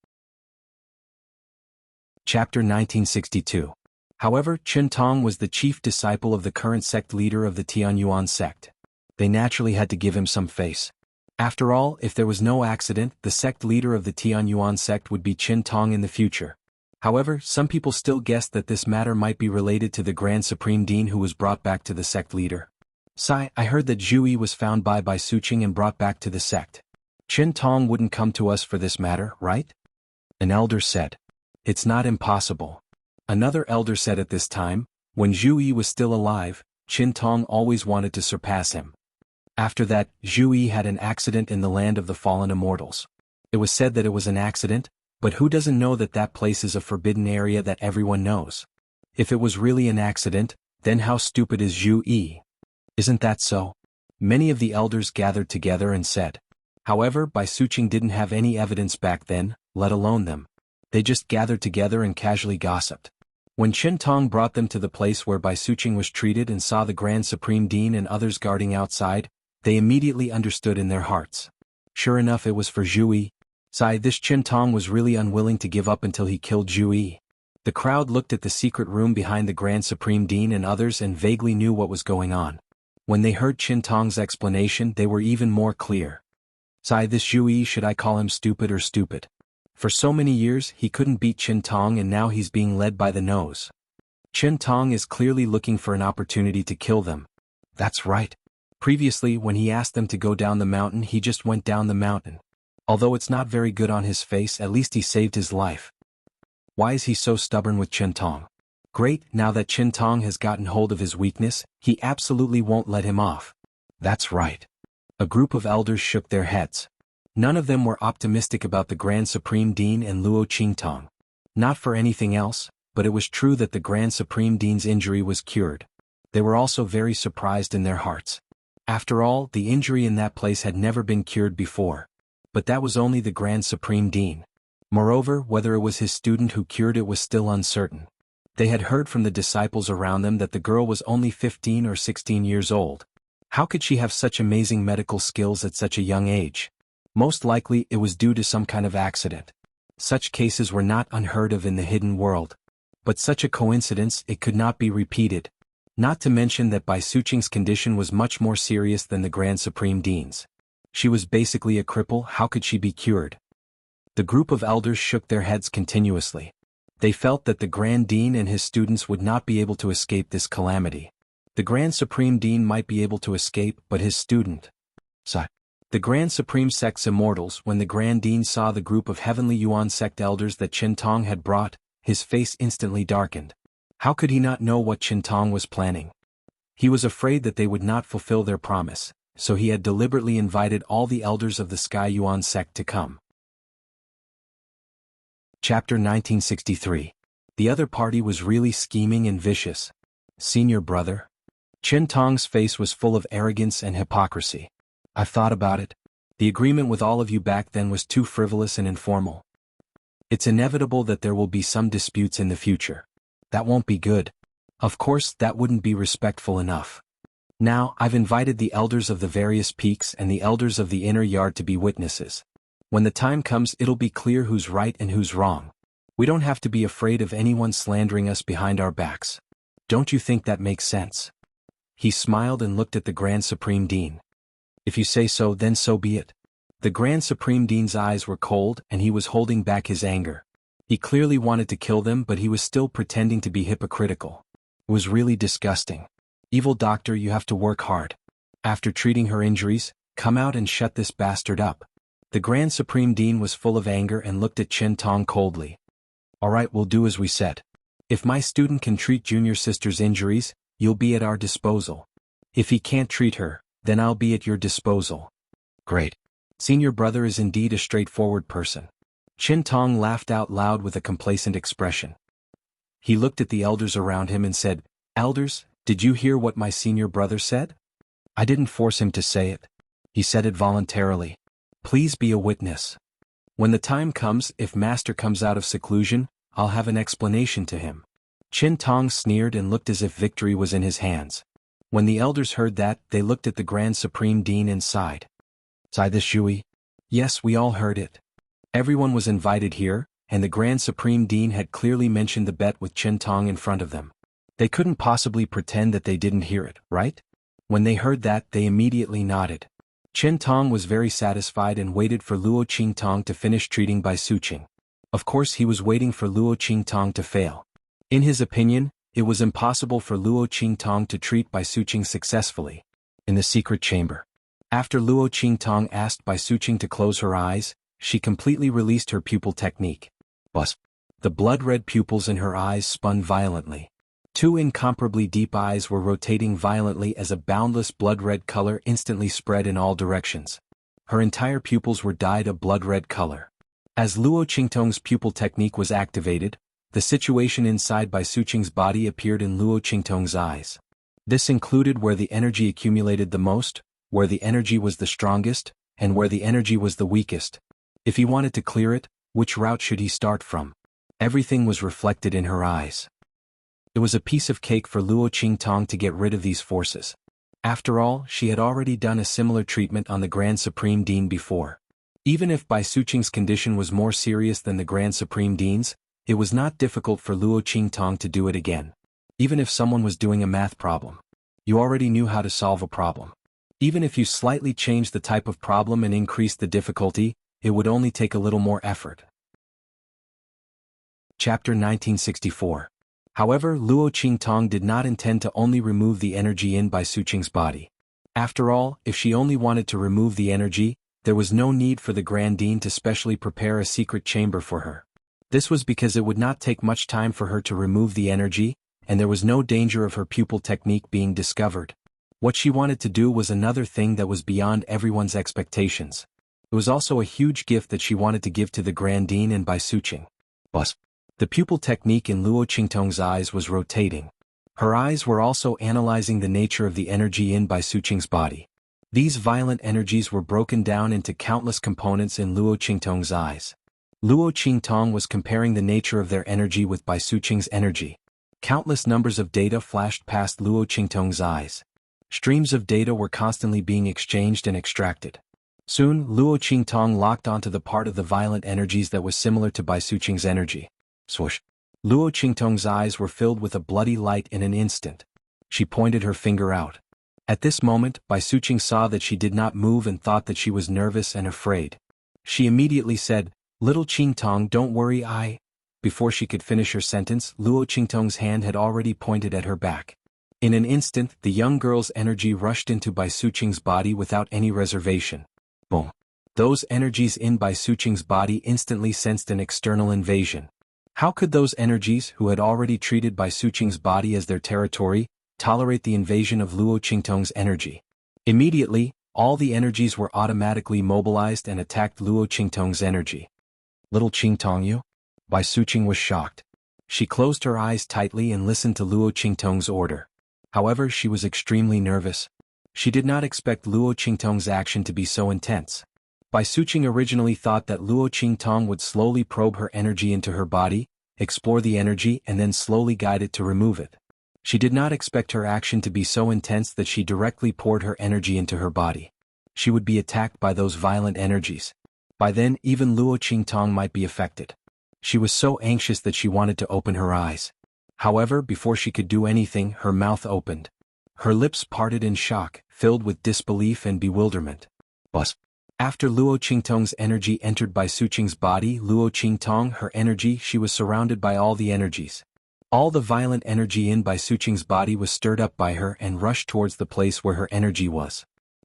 Chapter 1962. However, Qingtong was the chief disciple of the current sect leader of the Tianyuan sect. They naturally had to give him some face. After all, if there was no accident, the sect leader of the Tianyuan sect would be Qingtong in the future. However, some people still guessed that this matter might be related to the Grand Supreme Dean who was brought back to the sect leader. "Sai, I heard that Zhuyi was found by Suqing and brought back to the sect. Qingtong wouldn't come to us for this matter, right?" An elder said. "It's not impossible." Another elder said at this time, when Zhuyi was still alive, Qingtong always wanted to surpass him. After that, Zhuyi had an accident in the land of the fallen immortals. It was said that it was an accident, but who doesn't know that that place is a forbidden area that everyone knows? If it was really an accident, then how stupid is Zhuyi? Isn't that so? Many of the elders gathered together and said. However, Bai Suqing didn't have any evidence back then, let alone them. They just gathered together and casually gossiped. When Qingtong brought them to the place where Bai Suqing was treated and saw the Grand Supreme Dean and others guarding outside, they immediately understood in their hearts. Sure enough, it was for Zhuyi. This Qingtong was really unwilling to give up until he killed Zhuyi. The crowd looked at the secret room behind the Grand Supreme Dean and others and vaguely knew what was going on. When they heard Qingtong's explanation, they were even more clear. This Zhuyi, should I call him stupid or stupid? For so many years, he couldn't beat Qingtong and now he's being led by the nose. Qingtong is clearly looking for an opportunity to kill them. That's right. Previously, when he asked them to go down the mountain, he just went down the mountain. Although it's not very good on his face, at least he saved his life. Why is he so stubborn with Qingtong? Great, now that Qingtong has gotten hold of his weakness, he absolutely won't let him off. That's right. A group of elders shook their heads. None of them were optimistic about the Grand Supreme Dean and Luo Qingtong. Not for anything else, but it was true that the Grand Supreme Dean's injury was cured. They were also very surprised in their hearts. After all, the injury in that place had never been cured before. But that was only the Grand Supreme Dean. Moreover, whether it was his student who cured it was still uncertain. They had heard from the disciples around them that the girl was only 15 or 16 years old. How could she have such amazing medical skills at such a young age? Most likely it was due to some kind of accident. Such cases were not unheard of in the hidden world. But such a coincidence, it could not be repeated. Not to mention that Bai Suqing's condition was much more serious than the Grand Supreme Dean's. She was basically a cripple. How could she be cured? The group of elders shook their heads continuously. They felt that the Grand Dean and his students would not be able to escape this calamity. The Grand Supreme Dean might be able to escape, but his student. The Grand Supreme Sect's immortals. When the Grand Dean saw the group of Heavenly Yuan sect elders that Qintong had brought, his face instantly darkened. How could he not know what Qintong was planning? He was afraid that they would not fulfill their promise, so he had deliberately invited all the elders of the Sky Yuan sect to come. Chapter 1963. The other party was really scheming and vicious. Senior brother? Qintong's face was full of arrogance and hypocrisy. I've thought about it. The agreement with all of you back then was too frivolous and informal. It's inevitable that there will be some disputes in the future. That won't be good. Of course, that wouldn't be respectful enough. Now, I've invited the elders of the various peaks and the elders of the inner yard to be witnesses. When the time comes, it'll be clear who's right and who's wrong. We don't have to be afraid of anyone slandering us behind our backs. Don't you think that makes sense? He smiled and looked at the Grand Supreme Dean. If you say so, then so be it. The Grand Supreme Dean's eyes were cold and he was holding back his anger. He clearly wanted to kill them, but he was still pretending to be hypocritical. It was really disgusting. Evil doctor, you have to work hard. After treating her injuries, come out and shut this bastard up. The Grand Supreme Dean was full of anger and looked at Qintong coldly. All right, we'll do as we said. If my student can treat junior sister's injuries, you'll be at our disposal. If he can't treat her, then I'll be at your disposal. Great. Senior brother is indeed a straightforward person. Qintong laughed out loud with a complacent expression. He looked at the elders around him and said, Elders, did you hear what my senior brother said? I didn't force him to say it. He said it voluntarily. Please be a witness. When the time comes, if Master comes out of seclusion, I'll have an explanation to him. Qintong sneered and looked as if victory was in his hands. When the elders heard that, they looked at the Grand Supreme Dean and sighed. Sighed the Shui? Yes, we all heard it. Everyone was invited here, and the Grand Supreme Dean had clearly mentioned the bet with Qintong in front of them. They couldn't possibly pretend that they didn't hear it, right? When they heard that, they immediately nodded. Qintong was very satisfied and waited for Luo Qingtong to finish treating Bai Suqing. Of course, he was waiting for Luo Qingtong to fail. In his opinion, it was impossible for Luo Qingtong to treat Bai Suqing successfully. In the secret chamber. After Luo Qingtong asked Bai Suqing to close her eyes, she completely released her pupil technique. Buzz. The blood-red pupils in her eyes spun violently. Two incomparably deep eyes were rotating violently as a boundless blood-red color instantly spread in all directions. Her entire pupils were dyed a blood-red color. As Luo Qingtong's pupil technique was activated, the situation inside Bai Suqing's body appeared in Luo Qingtong's eyes. This included where the energy accumulated the most, where the energy was the strongest, and where the energy was the weakest. If he wanted to clear it, which route should he start from? Everything was reflected in her eyes. It was a piece of cake for Luo Qingtong to get rid of these forces. After all, she had already done a similar treatment on the Grand Supreme Dean before. Even if Bai Suqing's condition was more serious than the Grand Supreme Dean's, it was not difficult for Luo Qingtong to do it again. Even if someone was doing a math problem, you already knew how to solve a problem. Even if you slightly changed the type of problem and increased the difficulty, it would only take a little more effort. Chapter 1964. However, Luo Qingtong did not intend to only remove the energy in Bai Suqing's body. After all, if she only wanted to remove the energy, there was no need for the Grand Dean to specially prepare a secret chamber for her. This was because it would not take much time for her to remove the energy, and there was no danger of her pupil technique being discovered. What she wanted to do was another thing that was beyond everyone's expectations. It was also a huge gift that she wanted to give to the Grand Dean and Bai Suqing. But the pupil technique in Luo Qingtong's eyes was rotating. Her eyes were also analyzing the nature of the energy in Bai Suqing's body. These violent energies were broken down into countless components in Luo Qingtong's eyes. Luo Qingtong was comparing the nature of their energy with Bai Suqing's energy. Countless numbers of data flashed past Luo Qingtong's eyes. Streams of data were constantly being exchanged and extracted. Soon, Luo Qingtong locked onto the part of the violent energies that was similar to Bai Suqing's energy. Swoosh! Luo Qingtong's eyes were filled with a bloody light in an instant. She pointed her finger out. At this moment, Bai Suqing saw that she did not move and thought that she was nervous and afraid. She immediately said, "Little Qingtong, don't worry, I—" Before she could finish her sentence, Luo Qingtong's hand had already pointed at her back. In an instant, the young girl's energy rushed into Bai Suqing's body without any reservation. Boom! Those energies in Bai Suqing's body instantly sensed an external invasion. How could those energies, who had already treated Bai Suqing's body as their territory, tolerate the invasion of Luo Qingtong's energy? Immediately, all the energies were automatically mobilized and attacked Luo Qingtong's energy. "Little Qingtong, you?" Bai Suqing was shocked. She closed her eyes tightly and listened to Luo Qingtong's order. However, she was extremely nervous. She did not expect Luo Qingtong's action to be so intense. Bai Suqing originally thought that Luo Qingtong would slowly probe her energy into her body, explore the energy and then slowly guide it to remove it. She did not expect her action to be so intense that she directly poured her energy into her body. She would be attacked by those violent energies. By then, even Luo Qingtong might be affected. She was so anxious that she wanted to open her eyes. However, before she could do anything, her mouth opened. Her lips parted in shock, filled with disbelief and bewilderment. But after Luo Qingtong's energy entered Bai Suqing's body, Luo Qingtong, her energy, she was surrounded by all the energies. All the violent energy in Bai Suqing's body was stirred up by her and rushed towards the place where her energy was.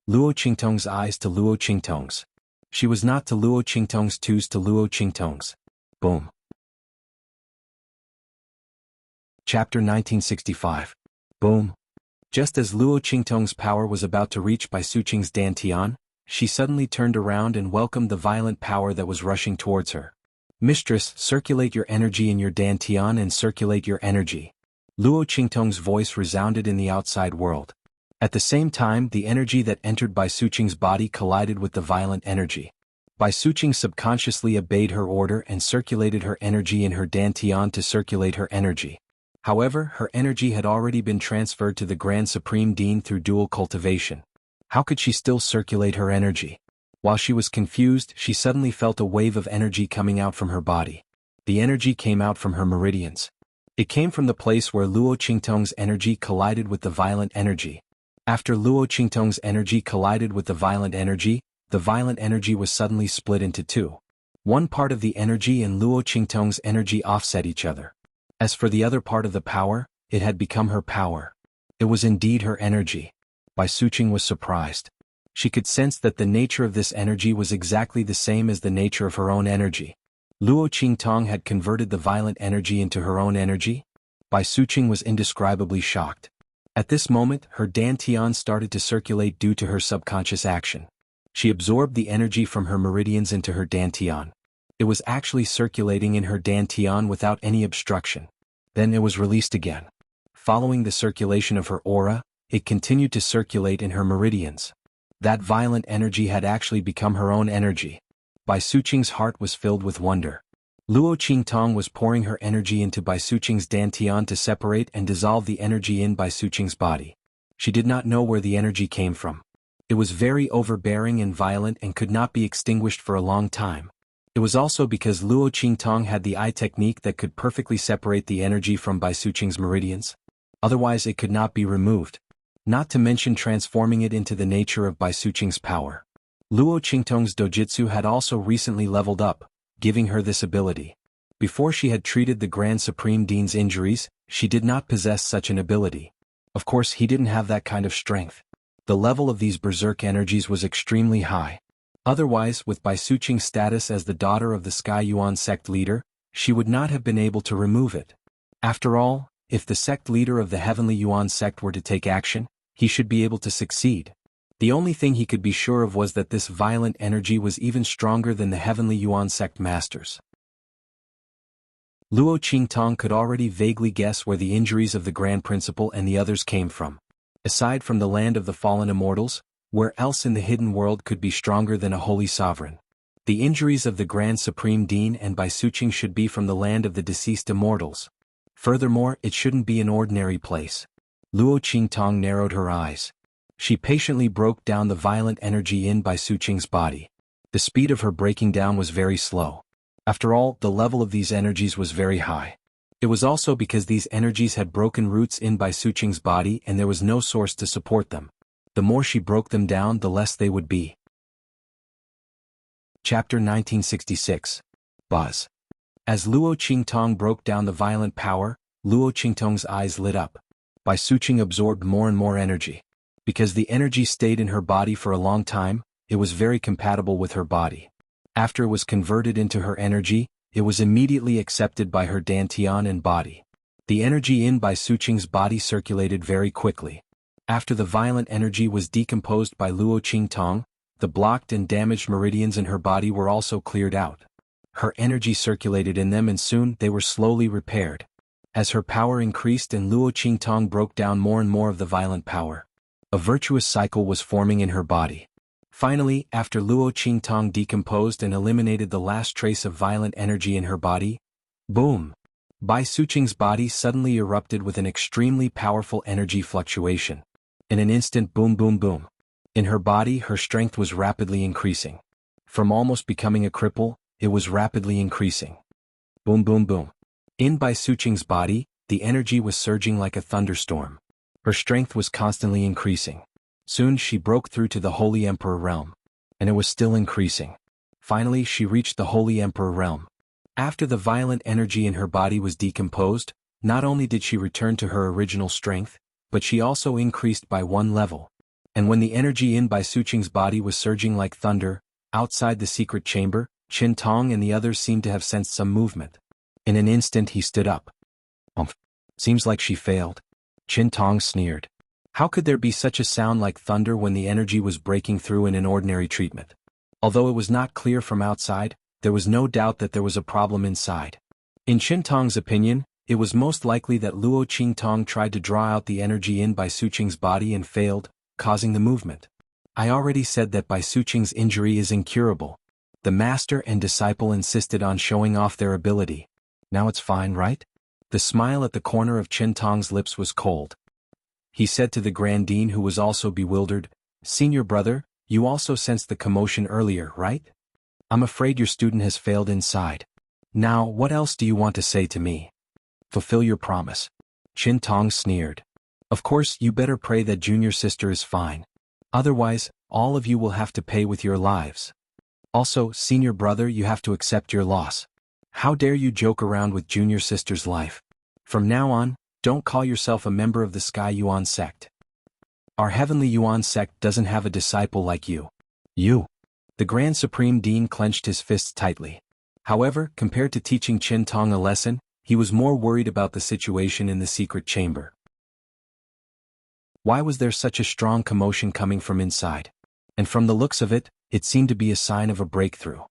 Luo Qingtong's eyes to Luo Qingtong's. She was not to Luo Qingtong's twos to Luo Qingtong's. Boom. Chapter 1965. Boom. Just as Luo Qingtong's power was about to reach Bai Suqing's dantian, she suddenly turned around and welcomed the violent power that was rushing towards her. "Mistress, circulate your energy in your dantian and circulate your energy." Luo Qingtong's voice resounded in the outside world. At the same time, the energy that entered Bai Suqing's body collided with the violent energy. Bai Suqing subconsciously obeyed her order and circulated her energy in her dantian to circulate her energy. However, her energy had already been transferred to the Grand Supreme Dean through dual cultivation. How could she still circulate her energy? While she was confused, she suddenly felt a wave of energy coming out from her body. The energy came out from her meridians. It came from the place where Luo Qingtong's energy collided with the violent energy. After Luo Qingtong's energy collided with the violent energy was suddenly split into two. One part of the energy and Luo Qingtong's energy offset each other. As for the other part of the power, it had become her power. It was indeed her energy. Bai Suqing was surprised. She could sense that the nature of this energy was exactly the same as the nature of her own energy. Luo Qingtong had converted the violent energy into her own energy? Bai Suqing was indescribably shocked. At this moment, her dantian started to circulate due to her subconscious action. She absorbed the energy from her meridians into her dantian. It was actually circulating in her dantian without any obstruction. Then it was released again. Following the circulation of her aura, it continued to circulate in her meridians. That violent energy had actually become her own energy. Bai Suqing's heart was filled with wonder. Luo Qingtong was pouring her energy into Bai Suqing's dantian to separate and dissolve the energy in Bai Suqing's body. She did not know where the energy came from. It was very overbearing and violent and could not be extinguished for a long time. It was also because Luo Qingtong had the eye technique that could perfectly separate the energy from Bai Suqing's meridians. Otherwise it could not be removed. Not to mention transforming it into the nature of Bai Suqing's power. Luo Qingtong's dojutsu had also recently leveled up, giving her this ability. Before she had treated the Grand Supreme Dean's injuries, she did not possess such an ability. Of course, he didn't have that kind of strength. The level of these berserk energies was extremely high. Otherwise, with Bai Suqing's status as the daughter of the Sky Yuan sect leader, she would not have been able to remove it. After all, if the sect leader of the Heavenly Yuan sect were to take action, he should be able to succeed. The only thing he could be sure of was that this violent energy was even stronger than the heavenly Yuan sect masters. Luo Qingtong could already vaguely guess where the injuries of the Grand Principal and the others came from. Aside from the land of the fallen immortals, where else in the hidden world could be stronger than a holy sovereign? The injuries of the Grand Supreme Dean and Bai Suqing should be from the land of the deceased immortals. Furthermore, it shouldn't be an ordinary place. Luo Qingtong narrowed her eyes. She patiently broke down the violent energy in Bai Suqing's body. The speed of her breaking down was very slow. After all, the level of these energies was very high. It was also because these energies had broken roots in Bai Suqing's body and there was no source to support them. The more she broke them down, the less they would be. Chapter 1966. Buzz. As Luo Qingtong broke down the violent power, Luo Qingtong's eyes lit up. Bai Suqing absorbed more and more energy. Because the energy stayed in her body for a long time, it was very compatible with her body. After it was converted into her energy, it was immediately accepted by her dantian and body. The energy in Bai Suqing's body circulated very quickly. After the violent energy was decomposed by Luo Qingtong, the blocked and damaged meridians in her body were also cleared out. Her energy circulated in them and soon they were slowly repaired. As her power increased and Luo Qingtong broke down more and more of the violent power, a virtuous cycle was forming in her body. Finally, after Luo Qingtong decomposed and eliminated the last trace of violent energy in her body, boom! Bai Suqing's body suddenly erupted with an extremely powerful energy fluctuation. In an instant, boom boom boom. In her body, her strength was rapidly increasing. From almost becoming a cripple, it was rapidly increasing. Boom boom boom. In Bai Suqing's body, the energy was surging like a thunderstorm. Her strength was constantly increasing. Soon she broke through to the Holy Emperor realm. And it was still increasing. Finally she reached the Holy Emperor realm. After the violent energy in her body was decomposed, not only did she return to her original strength, but she also increased by one level. And when the energy in Bai Suqing's body was surging like thunder, outside the secret chamber, Qin Tong and the others seemed to have sensed some movement. In an instant he stood up. Seems like she failed. Qin Tong sneered. How could there be such a sound like thunder when the energy was breaking through in an ordinary treatment? Although it was not clear from outside, there was no doubt that there was a problem inside. In Qin Tong's opinion, it was most likely that Luo Qingtong tried to draw out the energy in Bai Suqing's body and failed, causing the movement. I already said that Bai Suqing's injury is incurable. The master and disciple insisted on showing off their ability. Now it's fine, right? The smile at the corner of Qin Tong's lips was cold. He said to the Grand Dean, who was also bewildered, "Senior brother, you also sensed the commotion earlier, right? I'm afraid your student has failed inside. Now, what else do you want to say to me? Fulfill your promise." Qin Tong sneered. "Of course, you better pray that junior sister is fine. Otherwise, all of you will have to pay with your lives. Also, senior brother, you have to accept your loss. How dare you joke around with junior sister's life? From now on, don't call yourself a member of the Sky Yuan sect. Our heavenly Yuan sect doesn't have a disciple like you." You. The Grand Supreme Dean clenched his fists tightly. However, compared to teaching Qin Tong a lesson, he was more worried about the situation in the secret chamber. Why was there such a strong commotion coming from inside? And from the looks of it, it seemed to be a sign of a breakthrough.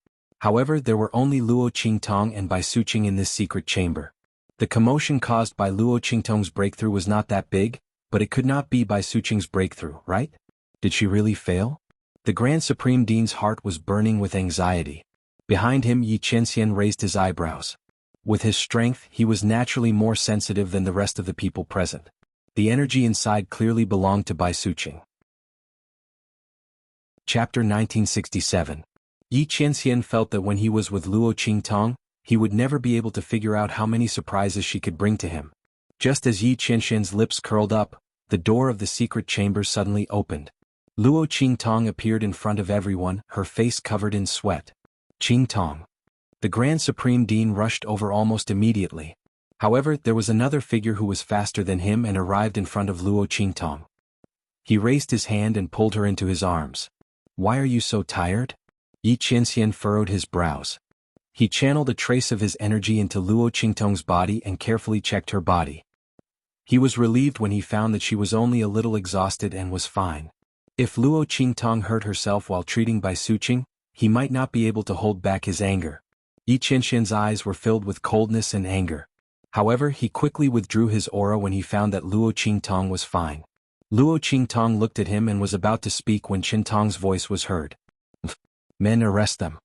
However, there were only Luo Qingtong and Bai Suqing in this secret chamber. The commotion caused by Luo Qingtong's breakthrough was not that big, but it could not be Bai Suqing's breakthrough, right? Did she really fail? The Grand Supreme Dean's heart was burning with anxiety. Behind him, Xianxia raised his eyebrows. With his strength, he was naturally more sensitive than the rest of the people present. The energy inside clearly belonged to Bai Suqing. Chapter 1967. Xianxia felt that when he was with Luo Qingtong, he would never be able to figure out how many surprises she could bring to him. Just as Xianxia's lips curled up, the door of the secret chamber suddenly opened. Luo Qingtong appeared in front of everyone, her face covered in sweat. Qingtong. The Grand Supreme Dean rushed over almost immediately. However, there was another figure who was faster than him and arrived in front of Luo Qingtong. He raised his hand and pulled her into his arms. "Why are you so tired?" Xianxia furrowed his brows. He channeled a trace of his energy into Luo Qingtong's body and carefully checked her body. He was relieved when he found that she was only a little exhausted and was fine. If Luo Qingtong hurt herself while treating Bai Suqing, he might not be able to hold back his anger. Yi Qianxian's eyes were filled with coldness and anger. However, he quickly withdrew his aura when he found that Luo Qingtong was fine. Luo Qingtong looked at him and was about to speak when Qingtong's voice was heard. Men, arrest them.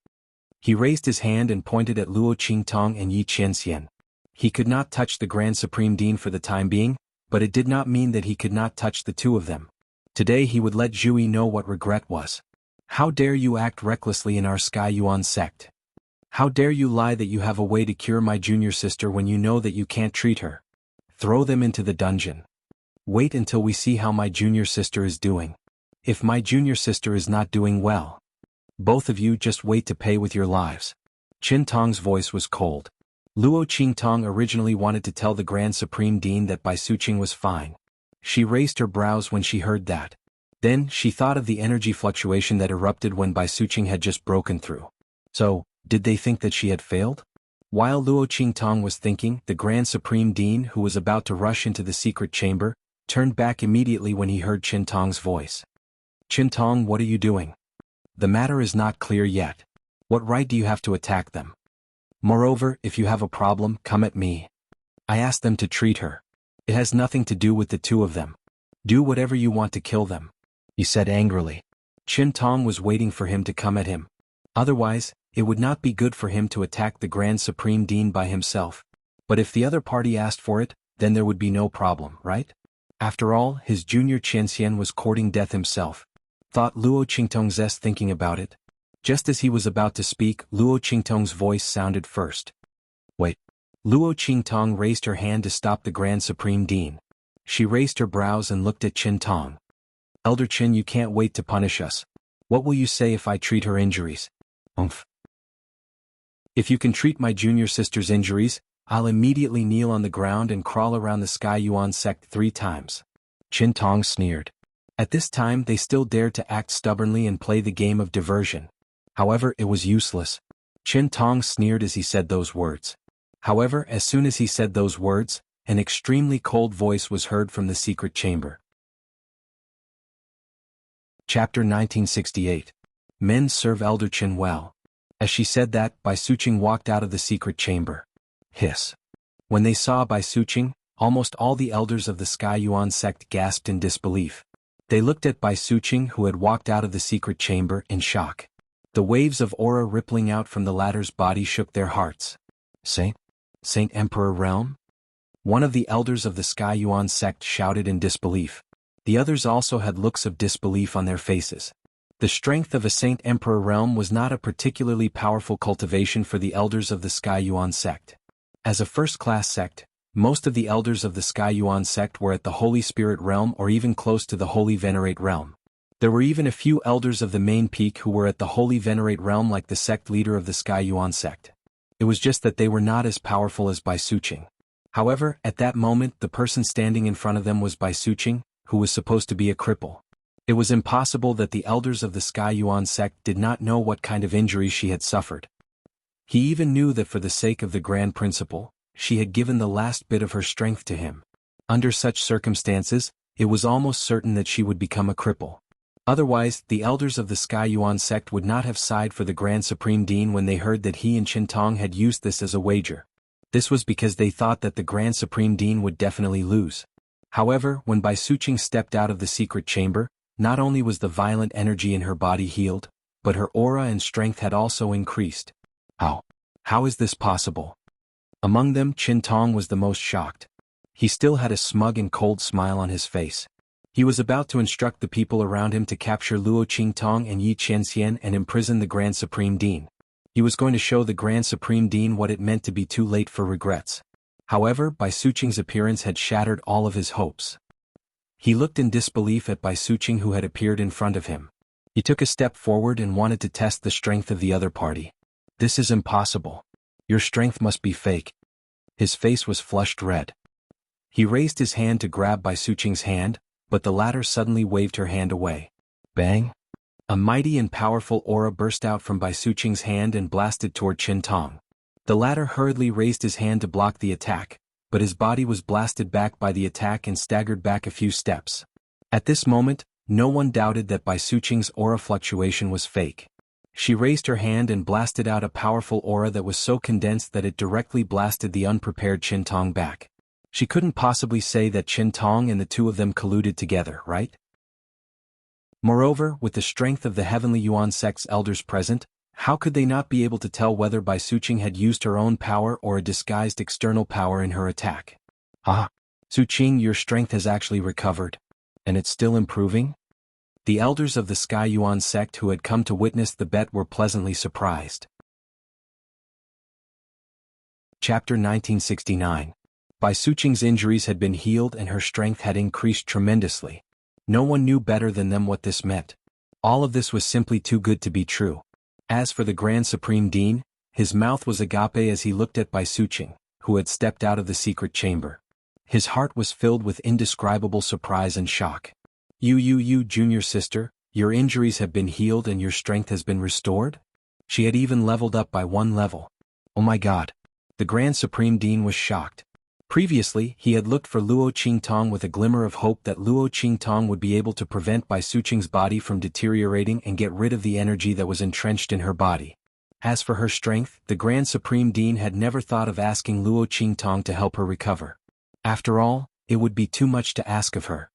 He raised his hand and pointed at Luo Qingtong and Yi Qianxian. He could not touch the Grand Supreme Dean for the time being, but it did not mean that he could not touch the two of them. Today he would let Zhui know what regret was. How dare you act recklessly in our xianhuan sect? How dare you lie that you have a way to cure my junior sister when you know that you can't treat her? Throw them into the dungeon. Wait until we see how my junior sister is doing. If my junior sister is not doing well, both of you just wait to pay with your lives. Qingtong's voice was cold. Luo Qingtong originally wanted to tell the Grand Supreme Dean that Bai Suqing was fine. She raised her brows when she heard that. Then, she thought of the energy fluctuation that erupted when Bai Suqing had just broken through. So, did they think that she had failed? While Luo Qingtong was thinking, the Grand Supreme Dean, who was about to rush into the secret chamber, turned back immediately when he heard Qingtong's voice. Qingtong, what are you doing? The matter is not clear yet. What right do you have to attack them? Moreover, if you have a problem, come at me. I asked them to treat her. It has nothing to do with the two of them. Do whatever you want to kill them, he said angrily. Qingtong was waiting for him to come at him. Otherwise, it would not be good for him to attack the Grand Supreme Dean by himself. But if the other party asked for it, then there would be no problem, right? After all, his junior Qianxian was courting death himself. Thought Luo Qingtong zest thinking about it. Just as he was about to speak, Luo Qingtong's voice sounded first. Wait. Luo Qingtong raised her hand to stop the Grand Supreme Dean. She raised her brows and looked at Qingtong. Elder Qin, you can't wait to punish us. What will you say if I treat her injuries? If you can treat my junior sister's injuries, I'll immediately kneel on the ground and crawl around the xianhuan sect 3 times. Qingtong sneered. At this time they still dared to act stubbornly and play the game of diversion. However, it was useless. Qingtong sneered as he said those words. However, as soon as he said those words, an extremely cold voice was heard from the secret chamber. Chapter 1968. Men serve Elder Qin well. As she said that, Bai Suqing walked out of the secret chamber. Hiss. When they saw Bai Suqing, almost all the elders of the xianhuan sect gasped in disbelief. They looked at Bai Suqing, who had walked out of the secret chamber, in shock. The waves of aura rippling out from the latter's body shook their hearts. Saint Emperor Realm? One of the elders of the xianhuan sect shouted in disbelief. The others also had looks of disbelief on their faces. The strength of a Saint Emperor Realm was not a particularly powerful cultivation for the elders of the xianhuan sect. As a first-class sect, most of the elders of the xianhuan sect were at the Holy Spirit Realm or even close to the Holy Venerate Realm. There were even a few elders of the main peak who were at the Holy Venerate Realm like the sect leader of the xianhuan sect. It was just that they were not as powerful as Bai Suqing. However, at that moment the person standing in front of them was Bai Suqing, who was supposed to be a cripple. It was impossible that the elders of the xianhuan sect did not know what kind of injuries she had suffered. He even knew that for the sake of the Grand Principal, she had given the last bit of her strength to him. Under such circumstances, it was almost certain that she would become a cripple. Otherwise, the elders of the xianhuan sect would not have sighed for the Grand Supreme Dean when they heard that he and Qingtong had used this as a wager. This was because they thought that the Grand Supreme Dean would definitely lose. However, when Bai Suqing stepped out of the secret chamber, not only was the violent energy in her body healed, but her aura and strength had also increased. How is this possible? Among them, Qingtong was the most shocked. He still had a smug and cold smile on his face. He was about to instruct the people around him to capture Luo Qingtong and Yi Qianxian and imprison the Grand Supreme Dean. He was going to show the Grand Supreme Dean what it meant to be too late for regrets. However, Bai Suqing's appearance had shattered all of his hopes. He looked in disbelief at Bai Suqing, who had appeared in front of him. He took a step forward and wanted to test the strength of the other party. This is impossible. Your strength must be fake. His face was flushed red. He raised his hand to grab Bai Suqing's hand, but the latter suddenly waved her hand away. Bang! A mighty and powerful aura burst out from Bai Suqing's hand and blasted toward Qingtong. The latter hurriedly raised his hand to block the attack, but his body was blasted back by the attack and staggered back a few steps. At this moment, No one doubted that Bai Suqing's aura fluctuation was fake. She raised her hand and blasted out a powerful aura that was so condensed that it directly blasted the unprepared Qin Tong back. She couldn't possibly say that Qin Tong and the two of them colluded together, right? Moreover, with the strength of the Heavenly Yuan sect's elders present, how could they not be able to tell whether Bai Suqing had used her own power or a disguised external power in her attack? Ah, Suqing, your strength has actually recovered. And it's still improving? The elders of the Sky Yuan sect who had come to witness the bet were pleasantly surprised. Chapter 1969. Bai Suqing's injuries had been healed and her strength had increased tremendously. No one knew better than them what this meant. All of this was simply too good to be true. As for the Grand Supreme Dean, his mouth was agape as he looked at Bai Suqing, who had stepped out of the secret chamber. His heart was filled with indescribable surprise and shock. You, junior sister, your injuries have been healed and your strength has been restored? She had even leveled up by 1 level. Oh my god. The Grand Supreme Dean was shocked. Previously, he had looked for Luo Qingtong with a glimmer of hope that Luo Qingtong would be able to prevent Bai Suqing's body from deteriorating and get rid of the energy that was entrenched in her body. As for her strength, the Grand Supreme Dean had never thought of asking Luo Qingtong to help her recover. After all, it would be too much to ask of her.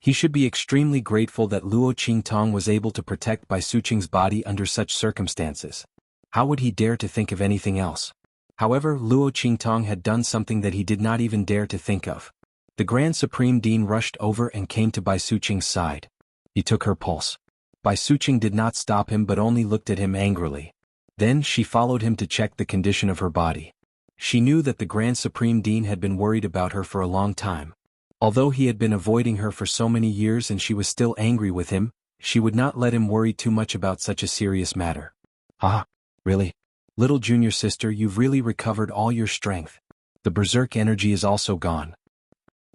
He should be extremely grateful that Luo Qingtong was able to protect Bai Suqing's body under such circumstances. How would he dare to think of anything else? However, Luo Qingtong had done something that he did not even dare to think of. The Grand Supreme Dean rushed over and came to Bai Suqing's side. He took her pulse. Bai Suqing did not stop him but only looked at him angrily. Then she followed him to check the condition of her body. She knew that the Grand Supreme Dean had been worried about her for a long time. Although he had been avoiding her for so many years and she was still angry with him, she would not let him worry too much about such a serious matter. Ah, really? Little junior sister, you've really recovered all your strength. The berserk energy is also gone.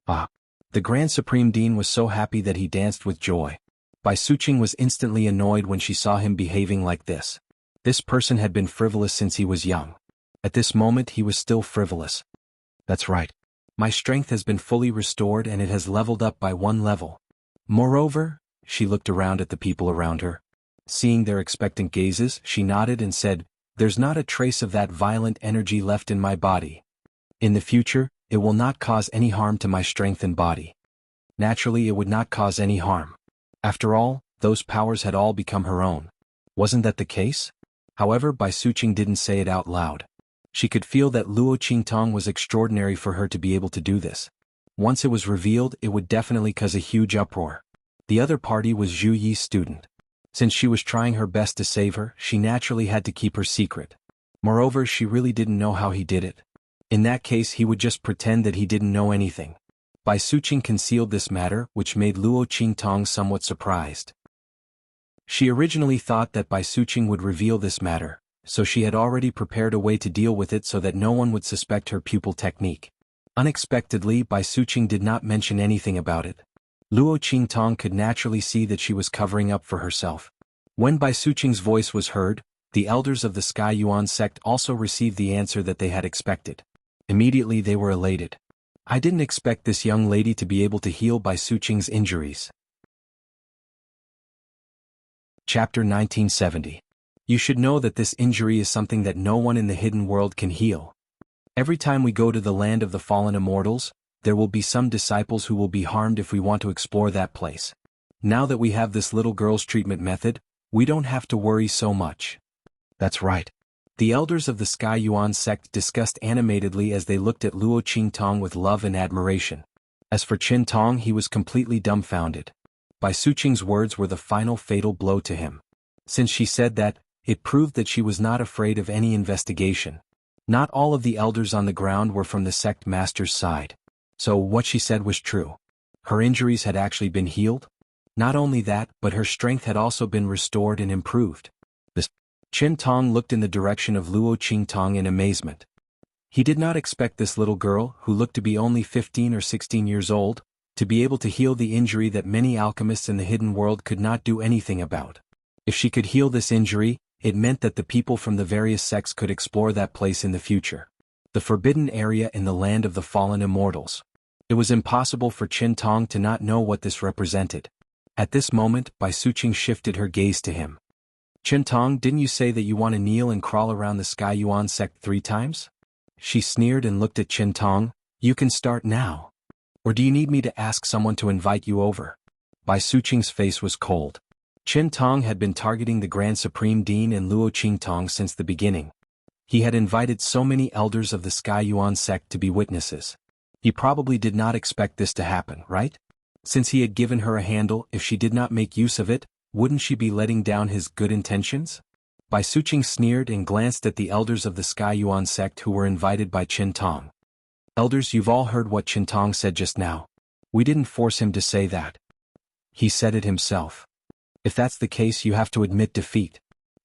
Ah. The Grand Supreme Dean was so happy that he danced with joy. Bai Suqing was instantly annoyed when she saw him behaving like this. This person had been frivolous since he was young. At this moment he was still frivolous. That's right. My strength has been fully restored and it has leveled up by 1 level. Moreover, she looked around at the people around her. Seeing their expectant gazes, she nodded and said, "There's not a trace of that violent energy left in my body. In the future, it will not cause any harm to my strength and body. Naturally, it would not cause any harm. After all, those powers had all become her own. Wasn't that the case?" However, Bai Suqing didn't say it out loud. She could feel that Luo Qingtong was extraordinary for her to be able to do this. Once it was revealed, it would definitely cause a huge uproar. The other party was Zhu Yi's student. Since she was trying her best to save her, she naturally had to keep her secret. Moreover, she really didn't know how he did it. In that case, he would just pretend that he didn't know anything. Bai Suqing concealed this matter, which made Luo Qingtong somewhat surprised. She originally thought that Bai Suqing would reveal this matter, so she had already prepared a way to deal with it so that no one would suspect her pupil technique. Unexpectedly, Bai Suqing did not mention anything about it. Luo Qingtong could naturally see that she was covering up for herself. When Bai Suqing's voice was heard, the elders of the Sky Yuan sect also received the answer that they had expected. Immediately they were elated. I didn't expect this young lady to be able to heal Bai Suqing's injuries. Chapter 1970. You should know that this injury is something that no one in the hidden world can heal. Every time we go to the land of the fallen immortals, there will be some disciples who will be harmed if we want to explore that place. Now that we have this little girl's treatment method, we don't have to worry so much. That's right. The elders of the Sky Yuan sect discussed animatedly as they looked at Luo Qingtong with love and admiration. As for Qin Tong, he was completely dumbfounded. Bai Suqing's words were the final fatal blow to him. Since she said that, it proved that she was not afraid of any investigation. Not all of the elders on the ground were from the sect master's side. So what she said was true. Her injuries had actually been healed. Not only that, but her strength had also been restored and improved. Qin Tong looked in the direction of Luo Qingtong in amazement. He did not expect this little girl, who looked to be only 15 or 16 years old, to be able to heal the injury that many alchemists in the hidden world could not do anything about. If she could heal this injury, it meant that the people from the various sects could explore that place in the future. The forbidden area in the land of the fallen immortals. It was impossible for Qin Tong to not know what this represented. At this moment, Bai Suqing shifted her gaze to him. Chen Tong, didn't you say that you want to kneel and crawl around the Xianhuan sect 3 times? She sneered and looked at Chen Tong. You can start now. Or do you need me to ask someone to invite you over? Bai Suqing's face was cold. Chen Tong had been targeting the Grand Supreme Dean and Luo Qingtong since the beginning. He had invited so many elders of the Xianhuan sect to be witnesses. He probably did not expect this to happen, right? Since he had given her a handle, if she did not make use of it, wouldn't she be letting down his good intentions? Bai Suqing sneered and glanced at the elders of the Xianhuan sect who were invited by Chen Tong. Elders, you've all heard what Chen Tong said just now. We didn't force him to say that. He said it himself. If that's the case, you have to admit defeat.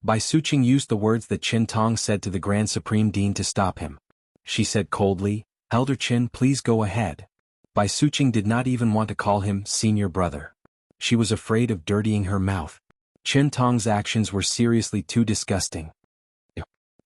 Bai Suqing used the words that Chen Tong said to the Grand Supreme Dean to stop him. She said coldly, Elder Chen, please go ahead. Bai Suqing did not even want to call him senior brother. She was afraid of dirtying her mouth. Chen Tong's actions were seriously too disgusting.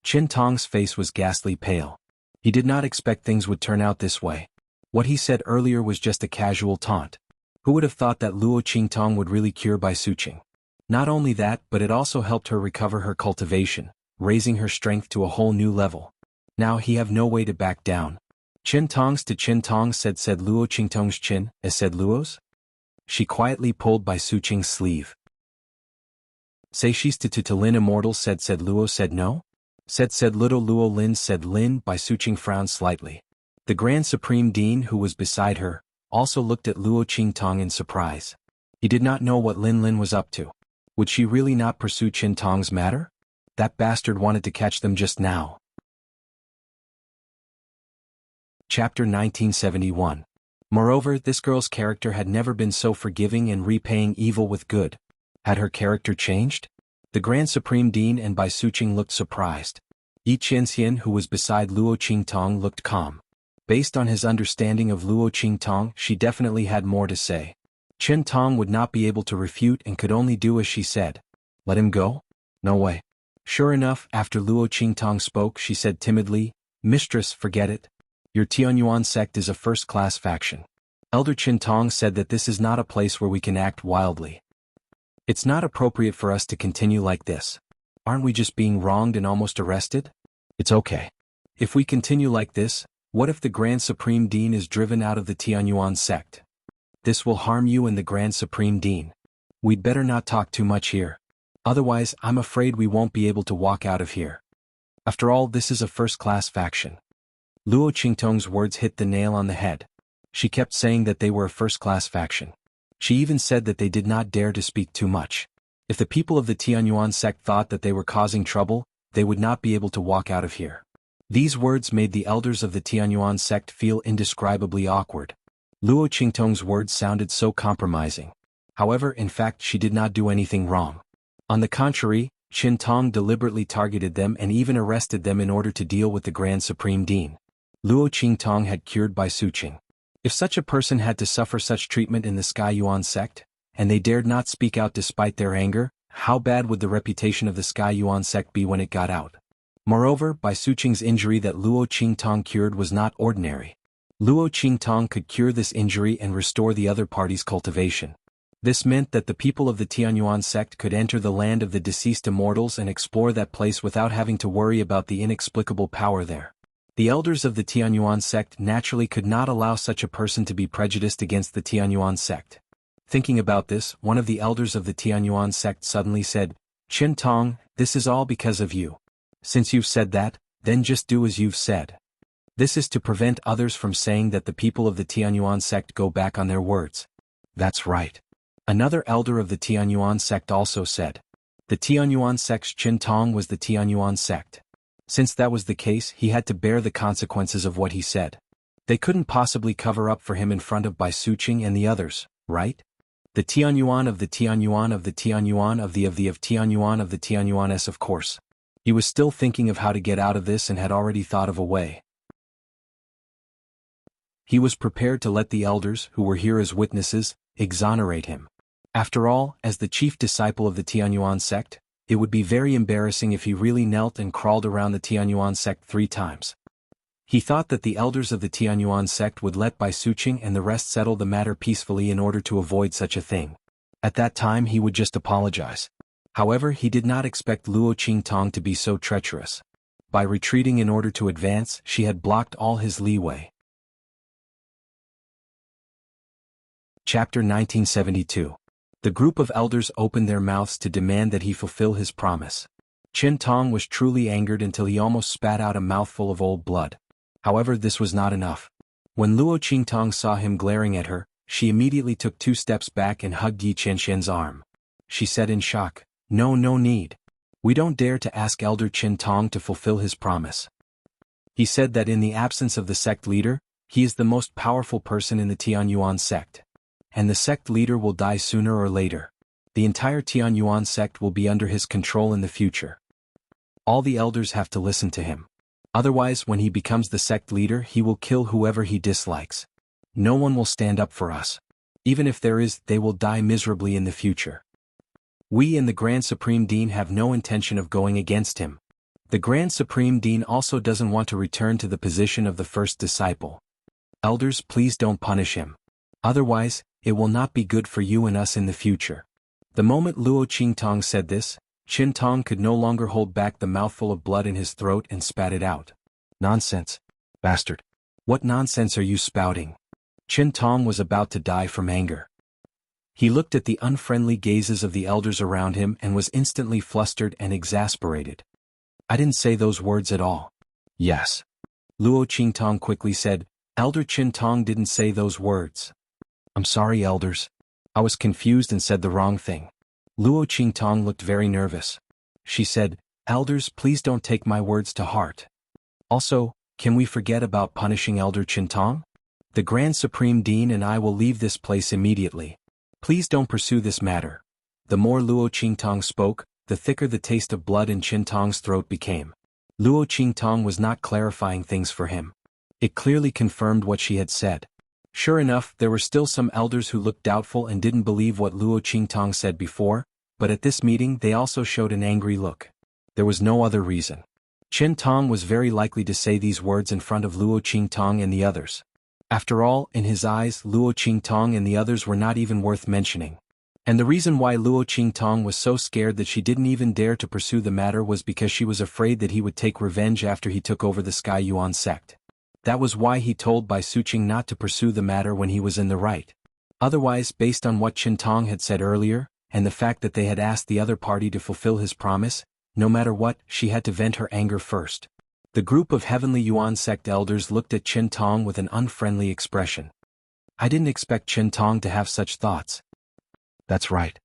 Chen Tong's face was ghastly pale. He did not expect things would turn out this way. What he said earlier was just a casual taunt. Who would have thought that Luo Qingtong would really cure Bai Suqing? Not only that, but it also helped her recover her cultivation, raising her strength to a whole new level. Now he have no way to back down. Chen Tong's to Chen Tong said Luo Qingtong's chin, as said Luo's? She quietly pulled Bai Suqing's sleeve. Say she's to Lin immortal said Luo said no? Said little Luo Lin said Lin. Bai Suqing frowned slightly. The Grand Supreme Dean who was beside her, also looked at Luo Qingtong in surprise. He did not know what Lin was up to. Would she really not pursue Chen Tong's matter? That bastard wanted to catch them just now. Chapter 1971. Moreover, this girl's character had never been so forgiving and repaying evil with good. Had her character changed? The Grand Supreme Dean and Bai Suqing looked surprised. Yi Qianxian, who was beside Luo Qingtong, looked calm. Based on his understanding of Luo Qingtong, she definitely had more to say. Chen Tong would not be able to refute and could only do as she said. Let him go? No way. Sure enough, after Luo Qingtong spoke, she said timidly, Mistress, forget it. Your Xuanhuan sect is a first-class faction. Elder Chen Tong said that this is not a place where we can act wildly. It's not appropriate for us to continue like this. Aren't we just being wronged and almost arrested? It's okay. If we continue like this, what if the Grand Supreme Dean is driven out of the Xuanhuan sect? This will harm you and the Grand Supreme Dean. We'd better not talk too much here. Otherwise, I'm afraid we won't be able to walk out of here. After all, this is a first-class faction. Luo Qingtong's words hit the nail on the head. She kept saying that they were a first-class faction. She even said that they did not dare to speak too much. If the people of the Xuanhuan sect thought that they were causing trouble, they would not be able to walk out of here. These words made the elders of the Xuanhuan sect feel indescribably awkward. Luo Qingtong's words sounded so compromising. However, in fact, she did not do anything wrong. On the contrary, Chen Tong deliberately targeted them and even arrested them in order to deal with the Grand Supreme Dean. Luo Qingtong had cured Bai Suqing. If such a person had to suffer such treatment in the Xianhuan sect, and they dared not speak out despite their anger, how bad would the reputation of the Xianhuan sect be when it got out? Moreover, Bai Suqing's injury that Luo Qingtong cured was not ordinary. Luo Qingtong could cure this injury and restore the other party's cultivation. This meant that the people of the Xuanhuan sect could enter the land of the deceased immortals and explore that place without having to worry about the inexplicable power there. The elders of the Xuanhuan sect naturally could not allow such a person to be prejudiced against the Xuanhuan sect. Thinking about this, one of the elders of the Xuanhuan sect suddenly said, Chen Tong, this is all because of you. Since you've said that, then just do as you've said. This is to prevent others from saying that the people of the Xuanhuan sect go back on their words. That's right. Another elder of the Xuanhuan sect also said. The Xuanhuan sect's Chen Tong was the Xuanhuan sect. Since that was the case, he had to bear the consequences of what he said. They couldn't possibly cover up for him in front of Bai Suqing and the others, right? The Xuanhuan of the Xuanhuan of the Xuanhuan of the Xuanhuan of the Xuanhuan of course. He was still thinking of how to get out of this and had already thought of a way. He was prepared to let the elders, who were here as witnesses, exonerate him. After all, as the chief disciple of the Xuanhuan sect, it would be very embarrassing if he really knelt and crawled around the Xuanhuan sect 3 times. He thought that the elders of the Xuanhuan sect would let Bai Suqing and the rest settle the matter peacefully in order to avoid such a thing. At that time he would just apologize. However, he did not expect Luo Qingtong to be so treacherous. By retreating in order to advance, she had blocked all his leeway. Chapter 1972. The group of elders opened their mouths to demand that he fulfill his promise. Qingtong was truly angered until he almost spat out a mouthful of old blood. However, this was not enough. When Luo Qingtong saw him glaring at her, she immediately took 2 steps back and hugged Yi Qianxian's arm. She said in shock, "No need. We don't dare to ask Elder Qingtong to fulfill his promise. He said that in the absence of the sect leader, he is the most powerful person in the Tianyuan sect. And the sect leader will die sooner or later. The entire Tianyuan sect will be under his control in the future. All the elders have to listen to him. Otherwise, when he becomes the sect leader, he will kill whoever he dislikes. No one will stand up for us. Even if there is, they will die miserably in the future. We and the Grand Supreme Dean have no intention of going against him. The Grand Supreme Dean also doesn't want to return to the position of the first disciple. Elders, please don't punish him. Otherwise, it will not be good for you and us in the future." The moment Luo Qingtong said this, Qingtong could no longer hold back the mouthful of blood in his throat and spat it out. "Nonsense, bastard. What nonsense are you spouting?" Qingtong was about to die from anger. He looked at the unfriendly gazes of the elders around him and was instantly flustered and exasperated. "I didn't say those words at all." "Yes." Luo Qingtong quickly said, "Elder Qingtong didn't say those words." "I'm sorry, elders. I was confused and said the wrong thing." Luo Qingtong looked very nervous. She said, "Elders, please don't take my words to heart. Also, can we forget about punishing Elder Qingtong? The Grand Supreme Dean and I will leave this place immediately. Please don't pursue this matter." The more Luo Qingtong spoke, the thicker the taste of blood in Qingtong's throat became. Luo Qingtong was not clarifying things for him. It clearly confirmed what she had said. Sure enough, there were still some elders who looked doubtful and didn't believe what Luo Qingtong said before, but at this meeting they also showed an angry look. There was no other reason. Qingtong was very likely to say these words in front of Luo Qingtong and the others. After all, in his eyes, Luo Qingtong and the others were not even worth mentioning. And the reason why Luo Qingtong was so scared that she didn't even dare to pursue the matter was because she was afraid that he would take revenge after he took over the Sky Yuan sect. That was why he told Bai Suqing not to pursue the matter when he was in the right. Otherwise, based on what Qingtong had said earlier, and the fact that they had asked the other party to fulfill his promise, no matter what, she had to vent her anger first. The group of Heavenly Yuan sect elders looked at Qingtong with an unfriendly expression. "I didn't expect Qingtong to have such thoughts." "That's right.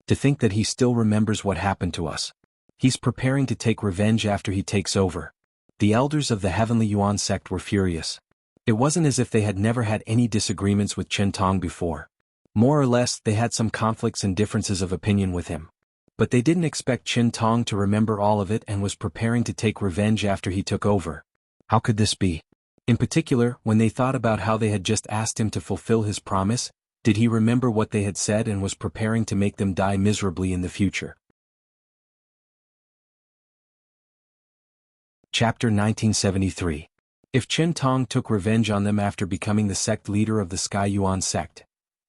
To think that he still remembers what happened to us. He's preparing to take revenge after he takes over." The elders of the Heavenly Yuan sect were furious. It wasn't as if they had never had any disagreements with Qingtong before. More or less, they had some conflicts and differences of opinion with him. But they didn't expect Qingtong to remember all of it and was preparing to take revenge after he took over. How could this be? In particular, when they thought about how they had just asked him to fulfill his promise, did he remember what they had said and was preparing to make them die miserably in the future? Chapter 1973. If Qingtong took revenge on them after becoming the sect leader of the Sky Yuan sect,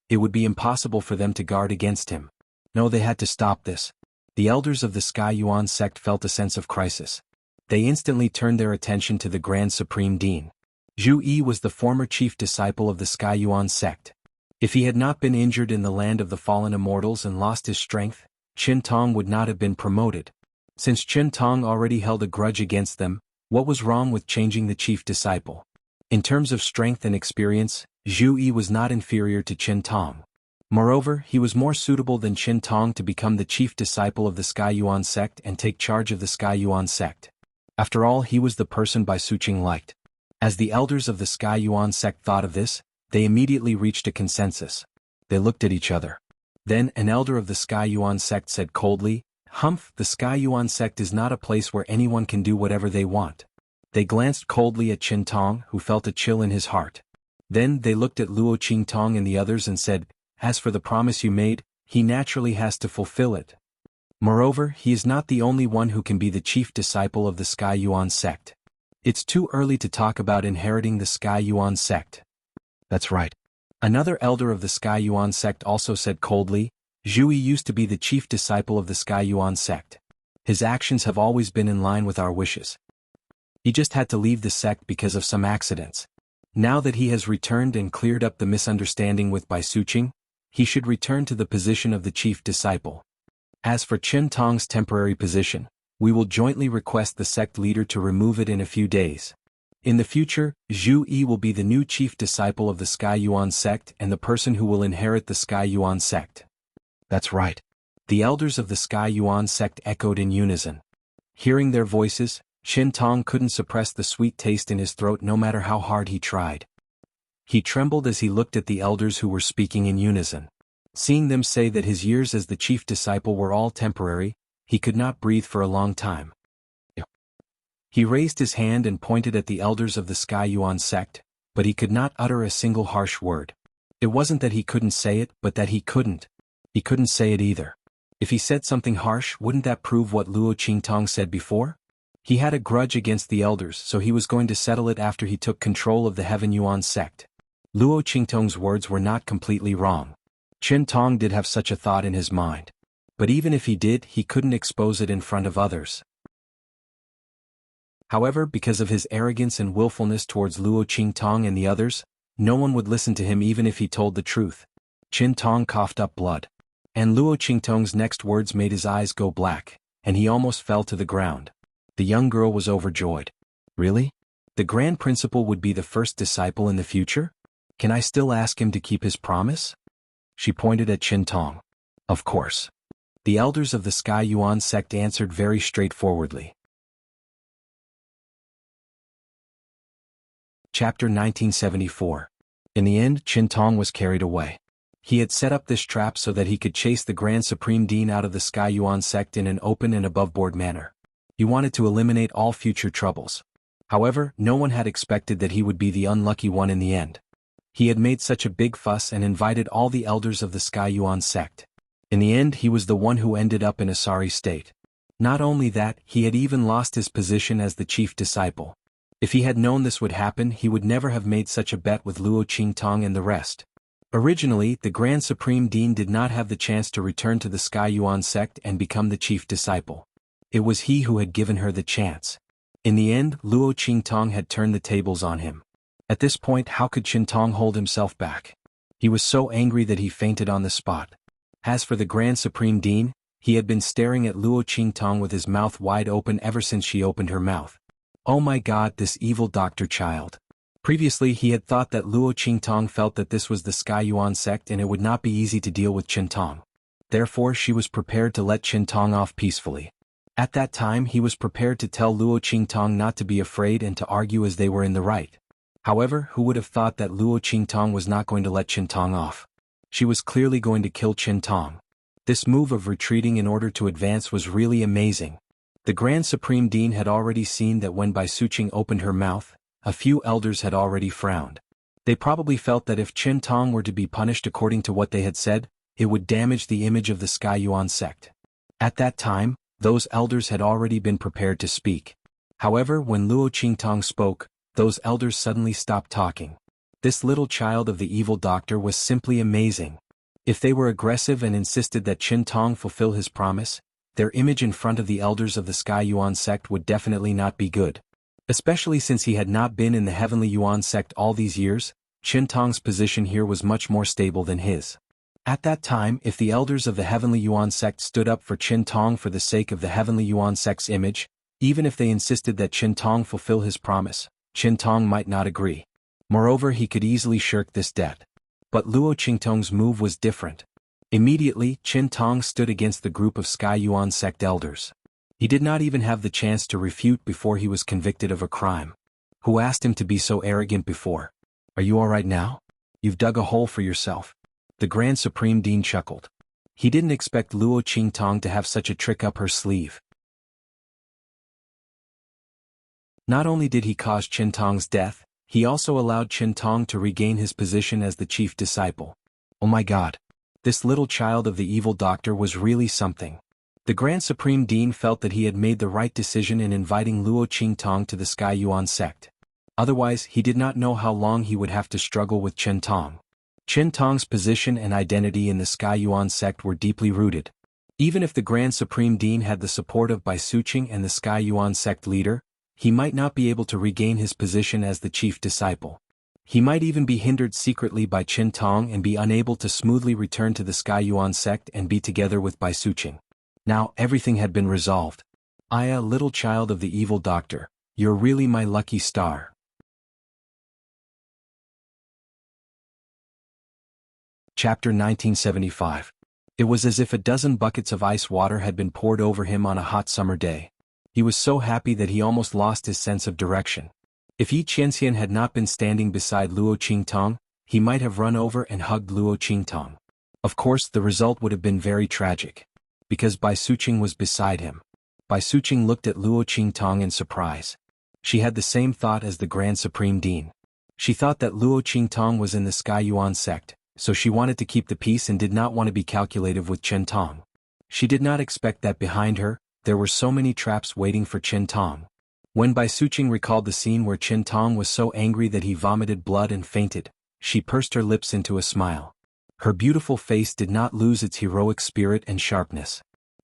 it would be impossible for them to guard against him. No, they had to stop this. The elders of the Sky Yuan sect felt a sense of crisis. They instantly turned their attention to the Grand Supreme Dean. Zhu Yi was the former chief disciple of the Sky Yuan sect. If he had not been injured in the land of the fallen immortals and lost his strength, Qingtong would not have been promoted. Since Qingtong already held a grudge against them, what was wrong with changing the chief disciple? In terms of strength and experience, Zhu Yi was not inferior to Qingtong. Moreover, he was more suitable than Qingtong to become the chief disciple of the Sky Yuan sect and take charge of the Sky Yuan sect. After all, he was the person Bai Suqing liked. As the elders of the Sky Yuan sect thought of this, they immediately reached a consensus. They looked at each other. Then an elder of the Sky Yuan sect said coldly, "Humph, the Sky Yuan sect is not a place where anyone can do whatever they want." They glanced coldly at Qingtong, who felt a chill in his heart. Then they looked at Luo Qingtong and the others and said, "As for the promise you made, he naturally has to fulfill it. Moreover, he is not the only one who can be the chief disciple of the Sky Yuan sect. It's too early to talk about inheriting the Sky Yuan sect." "That's right. Another elder of the Xianhuan sect also said coldly, Zhui used to be the chief disciple of the Xianhuan sect. His actions have always been in line with our wishes. He just had to leave the sect because of some accidents. Now that he has returned and cleared up the misunderstanding with Bai Suqing, he should return to the position of the chief disciple. As for Chen Tong's temporary position, we will jointly request the sect leader to remove it in a few days. In the future, Zhu Yi will be the new chief disciple of the Xianhuan sect and the person who will inherit the Xianhuan sect. That's right. The elders of the Xianhuan sect echoed in unison. Hearing their voices, Chen Tong couldn't suppress the sweet taste in his throat no matter how hard he tried. He trembled as he looked at the elders who were speaking in unison. Seeing them say that his years as the chief disciple were all temporary, he could not breathe for a long time. He raised his hand and pointed at the elders of the Xianhuan sect, but he could not utter a single harsh word. It wasn't that he couldn't say it, but that he couldn't. He couldn't say it either. If he said something harsh, wouldn't that prove what Luo Qingtong said before? He had a grudge against the elders, so he was going to settle it after he took control of the Heaven Yuan sect. Luo Qingtong's words were not completely wrong. Chen Tong did have such a thought in his mind. But even if he did, he couldn't expose it in front of others. However, because of his arrogance and willfulness towards Luo Qingtong and the others, no one would listen to him even if he told the truth. Chen Tong coughed up blood. And Luo Qingtong's next words made his eyes go black, and he almost fell to the ground. The young girl was overjoyed. Really? The Grand Principal would be the first disciple in the future? Can I still ask him to keep his promise? She pointed at Chen Tong. Of course. The elders of the Xianhuan sect answered very straightforwardly. Chapter 1974. In the end, Chen Tong was carried away. He had set up this trap so that he could chase the Grand Supreme Dean out of the Xianhuan sect in an open and above-board manner. He wanted to eliminate all future troubles. However, no one had expected that he would be the unlucky one in the end. He had made such a big fuss and invited all the elders of the Xianhuan sect. In the end, he was the one who ended up in a sorry state. Not only that, he had even lost his position as the chief disciple. If he had known this would happen, he would never have made such a bet with Luo Qingtong and the rest. Originally, the Grand Supreme Dean did not have the chance to return to the Xianhuan sect and become the chief disciple. It was he who had given her the chance. In the end, Luo Qingtong had turned the tables on him. At this point, how could Chen Tong hold himself back? He was so angry that he fainted on the spot. As for the Grand Supreme Dean, he had been staring at Luo Qingtong with his mouth wide open ever since she opened her mouth. Oh my God, this evil doctor child. Previously he had thought that Luo Qingtong felt that this was the Xianhuan sect and it would not be easy to deal with Chen Tong. Therefore she was prepared to let Chen Tong off peacefully. At that time he was prepared to tell Luo Qingtong not to be afraid and to argue as they were in the right. However, who would have thought that Luo Qingtong was not going to let Chen Tong off? She was clearly going to kill Chen Tong. This move of retreating in order to advance was really amazing. The Grand Supreme Dean had already seen that when Bai Suqing opened her mouth, a few elders had already frowned. They probably felt that if Chen Tong were to be punished according to what they had said, it would damage the image of the Xianhuan sect. At that time, those elders had already been prepared to speak. However, when Luo Qingtong spoke, those elders suddenly stopped talking. This little child of the evil doctor was simply amazing. If they were aggressive and insisted that Chen Tong fulfill his promise, their image in front of the elders of the Xianhuan sect would definitely not be good. Especially since he had not been in the Heavenly Yuan sect all these years, Chen Tong's position here was much more stable than his. At that time, if the elders of the Heavenly Yuan sect stood up for Chen Tong for the sake of the Heavenly Yuan sect's image, even if they insisted that Chen Tong fulfill his promise, Chen Tong might not agree. Moreover, he could easily shirk this debt. But Luo Qingtong's move was different. Immediately, Chen Tong stood against the group of Xianhuan sect elders. He did not even have the chance to refute before he was convicted of a crime. Who asked him to be so arrogant before? Are you all right now? You've dug a hole for yourself. The Grand Supreme Dean chuckled. He didn't expect Luo Qingtong to have such a trick up her sleeve. Not only did he cause Chen Tong's death, he also allowed Chen Tong to regain his position as the chief disciple. Oh my God. This little child of the evil doctor was really something. The Grand Supreme Dean felt that he had made the right decision in inviting Luo Qingtong to the Xianhuan sect. Otherwise, he did not know how long he would have to struggle with Chen Tong. Chen Tong's position and identity in the Xianhuan sect were deeply rooted. Even if the Grand Supreme Dean had the support of Bai Suqing and the Xianhuan sect leader, he might not be able to regain his position as the chief disciple. He might even be hindered secretly by Chen Tong and be unable to smoothly return to the Xianhuan sect and be together with Bai Suqing. Now everything had been resolved. Aya, little child of the evil doctor, you're really my lucky star. Chapter 1975. It was as if a dozen buckets of ice water had been poured over him on a hot summer day. He was so happy that he almost lost his sense of direction. If Yi Qianxian had not been standing beside Luo Qingtong, he might have run over and hugged Luo Qingtong. Of course, the result would have been very tragic. Because Bai Suqing was beside him. Bai Suqing looked at Luo Qingtong in surprise. She had the same thought as the Grand Supreme Dean. She thought that Luo Qingtong was in the Xianhuan sect, so she wanted to keep the peace and did not want to be calculative with Chen Tong. She did not expect that behind her, there were so many traps waiting for Chen Tong. When Bai Suqing recalled the scene where Chen Tong was so angry that he vomited blood and fainted, she pursed her lips into a smile. Her beautiful face did not lose its heroic spirit and sharpness.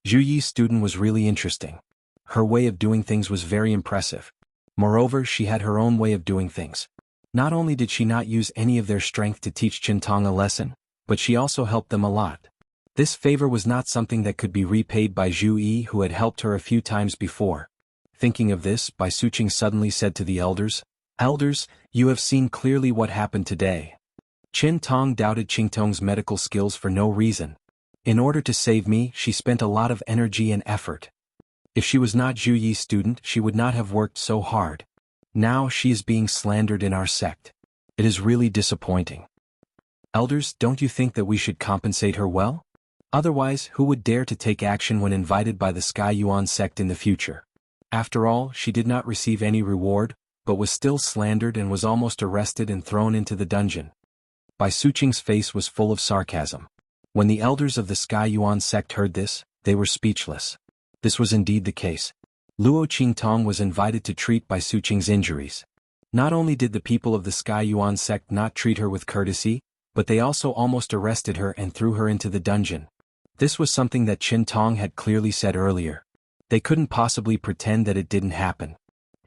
Zhu Yi's student was really interesting. Her way of doing things was very impressive. Moreover, she had her own way of doing things. Not only did she not use any of their strength to teach Chen Tong a lesson, but she also helped them a lot. This favor was not something that could be repaid by Zhu Yi, who had helped her a few times before. Thinking of this, Bai Suqing suddenly said to the elders, "Elders, you have seen clearly what happened today." Chen Tong doubted Qingtong's medical skills for no reason. In order to save me, she spent a lot of energy and effort. If she was not Zhu Yi's student, she would not have worked so hard. Now she is being slandered in our sect. It is really disappointing. Elders, don't you think that we should compensate her well? Otherwise, who would dare to take action when invited by the Xianhuan sect in the future? After all, she did not receive any reward, but was still slandered and was almost arrested and thrown into the dungeon. Bai Suqing's face was full of sarcasm. When the elders of the Xianhuan sect heard this, they were speechless. This was indeed the case. Luo Qingtong was invited to treat Bai Suqing's injuries. Not only did the people of the Xianhuan sect not treat her with courtesy, but they also almost arrested her and threw her into the dungeon. This was something that Chen Tong had clearly said earlier. They couldn't possibly pretend that it didn't happen.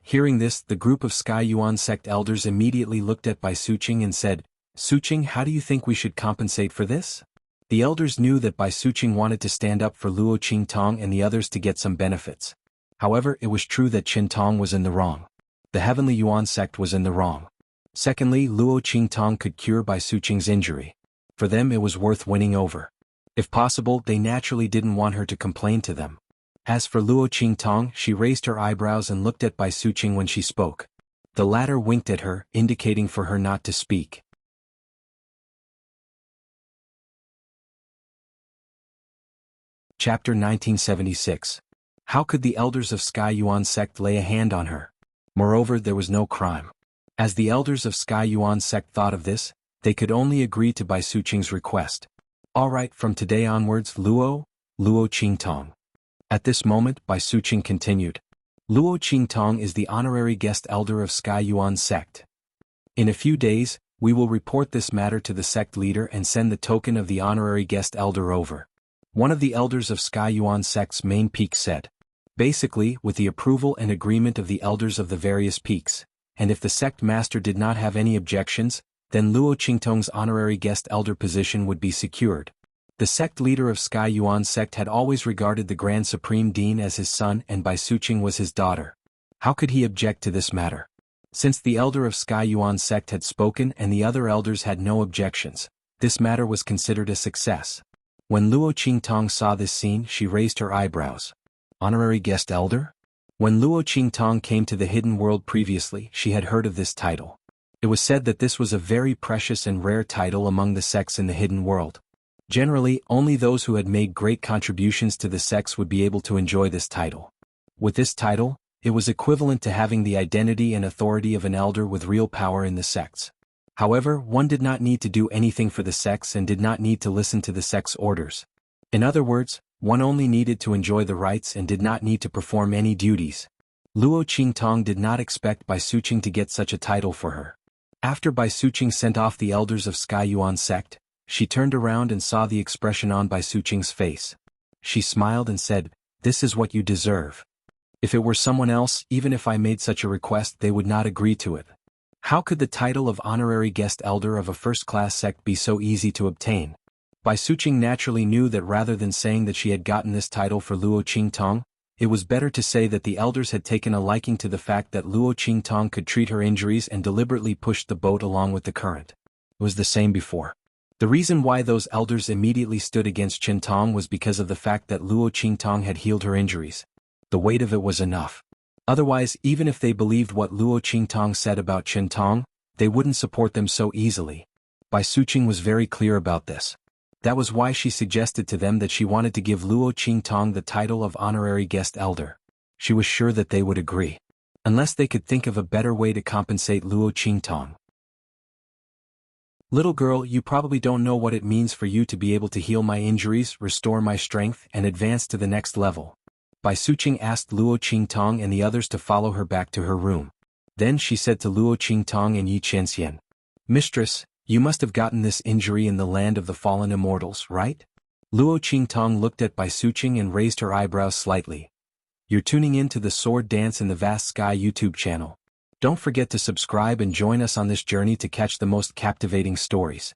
Hearing this, the group of Xianhuan sect elders immediately looked at Bai Suqing and said, "Suqing, how do you think we should compensate for this?" The elders knew that Bai Suqing wanted to stand up for Luo Qingtong and the others to get some benefits. However, it was true that Chen Tong was in the wrong. The Heavenly Yuan sect was in the wrong. Secondly, Luo Qingtong could cure Bai Suqing's injury. For them it was worth winning over. If possible, they naturally didn't want her to complain to them. As for Luo Qingtong, she raised her eyebrows and looked at Bai Suqing when she spoke. The latter winked at her, indicating for her not to speak. Chapter 1976. How could the elders of Xianhuan sect lay a hand on her? Moreover, there was no crime. As the elders of Xianhuan sect thought of this, they could only agree to Bai Suqing's request. All right, from today onwards, Luo Qingtong. At this moment, Bai Suqing continued. Luo Qingtong is the honorary guest elder of Xianhuan sect. In a few days, we will report this matter to the sect leader and send the token of the honorary guest elder over. One of the elders of Xianhuan sect's main peaks said. Basically, with the approval and agreement of the elders of the various peaks, and if the sect master did not have any objections, then Luo Qingtong's honorary guest elder position would be secured. The sect leader of Xianhuan sect had always regarded the Grand Supreme Dean as his son and Bai Suqing was his daughter. How could he object to this matter? Since the elder of Xianhuan sect had spoken and the other elders had no objections, this matter was considered a success. When Luo Qingtong saw this scene, she raised her eyebrows. Honorary guest elder? When Luo Qingtong came to the hidden world previously, she had heard of this title. It was said that this was a very precious and rare title among the sects in the hidden world. Generally, only those who had made great contributions to the sects would be able to enjoy this title. With this title, it was equivalent to having the identity and authority of an elder with real power in the sects. However, one did not need to do anything for the sects and did not need to listen to the sect's orders. In other words, one only needed to enjoy the rites and did not need to perform any duties. Luo Qingtong did not expect Bai Suqing to get such a title for her. After Bai Suqing sent off the elders of Skyuan sect, she turned around and saw the expression on Bai Suqing's face. She smiled and said, "This is what you deserve. If it were someone else, even if I made such a request, they would not agree to it. How could the title of honorary guest elder of a first-class sect be so easy to obtain?" Bai Suqing naturally knew that rather than saying that she had gotten this title for Luo Qingtong, it was better to say that the elders had taken a liking to the fact that Luo Qingtong could treat her injuries and deliberately pushed the boat along with the current. It was the same before. The reason why those elders immediately stood against Qingtong was because of the fact that Luo Qingtong had healed her injuries. The weight of it was enough. Otherwise, even if they believed what Luo Qingtong said about Qingtong, they wouldn't support them so easily. Bai Suqing was very clear about this. That was why she suggested to them that she wanted to give Luo Qingtong the title of honorary guest elder. She was sure that they would agree. Unless they could think of a better way to compensate Luo Qingtong. "Little girl, you probably don't know what it means for you to be able to heal my injuries, restore my strength, and advance to the next level." Bai Suqing asked Luo Qingtong and the others to follow her back to her room. Then she said to Luo Qingtong and xianxia, "Mistress, you must have gotten this injury in the land of the fallen immortals, right?" Luo Qingtong looked at Bai Suqing and raised her eyebrows slightly. "You're tuning in to the Sword Dance in the Vast Sky YouTube channel. Don't forget to subscribe and join us on this journey to catch the most captivating stories.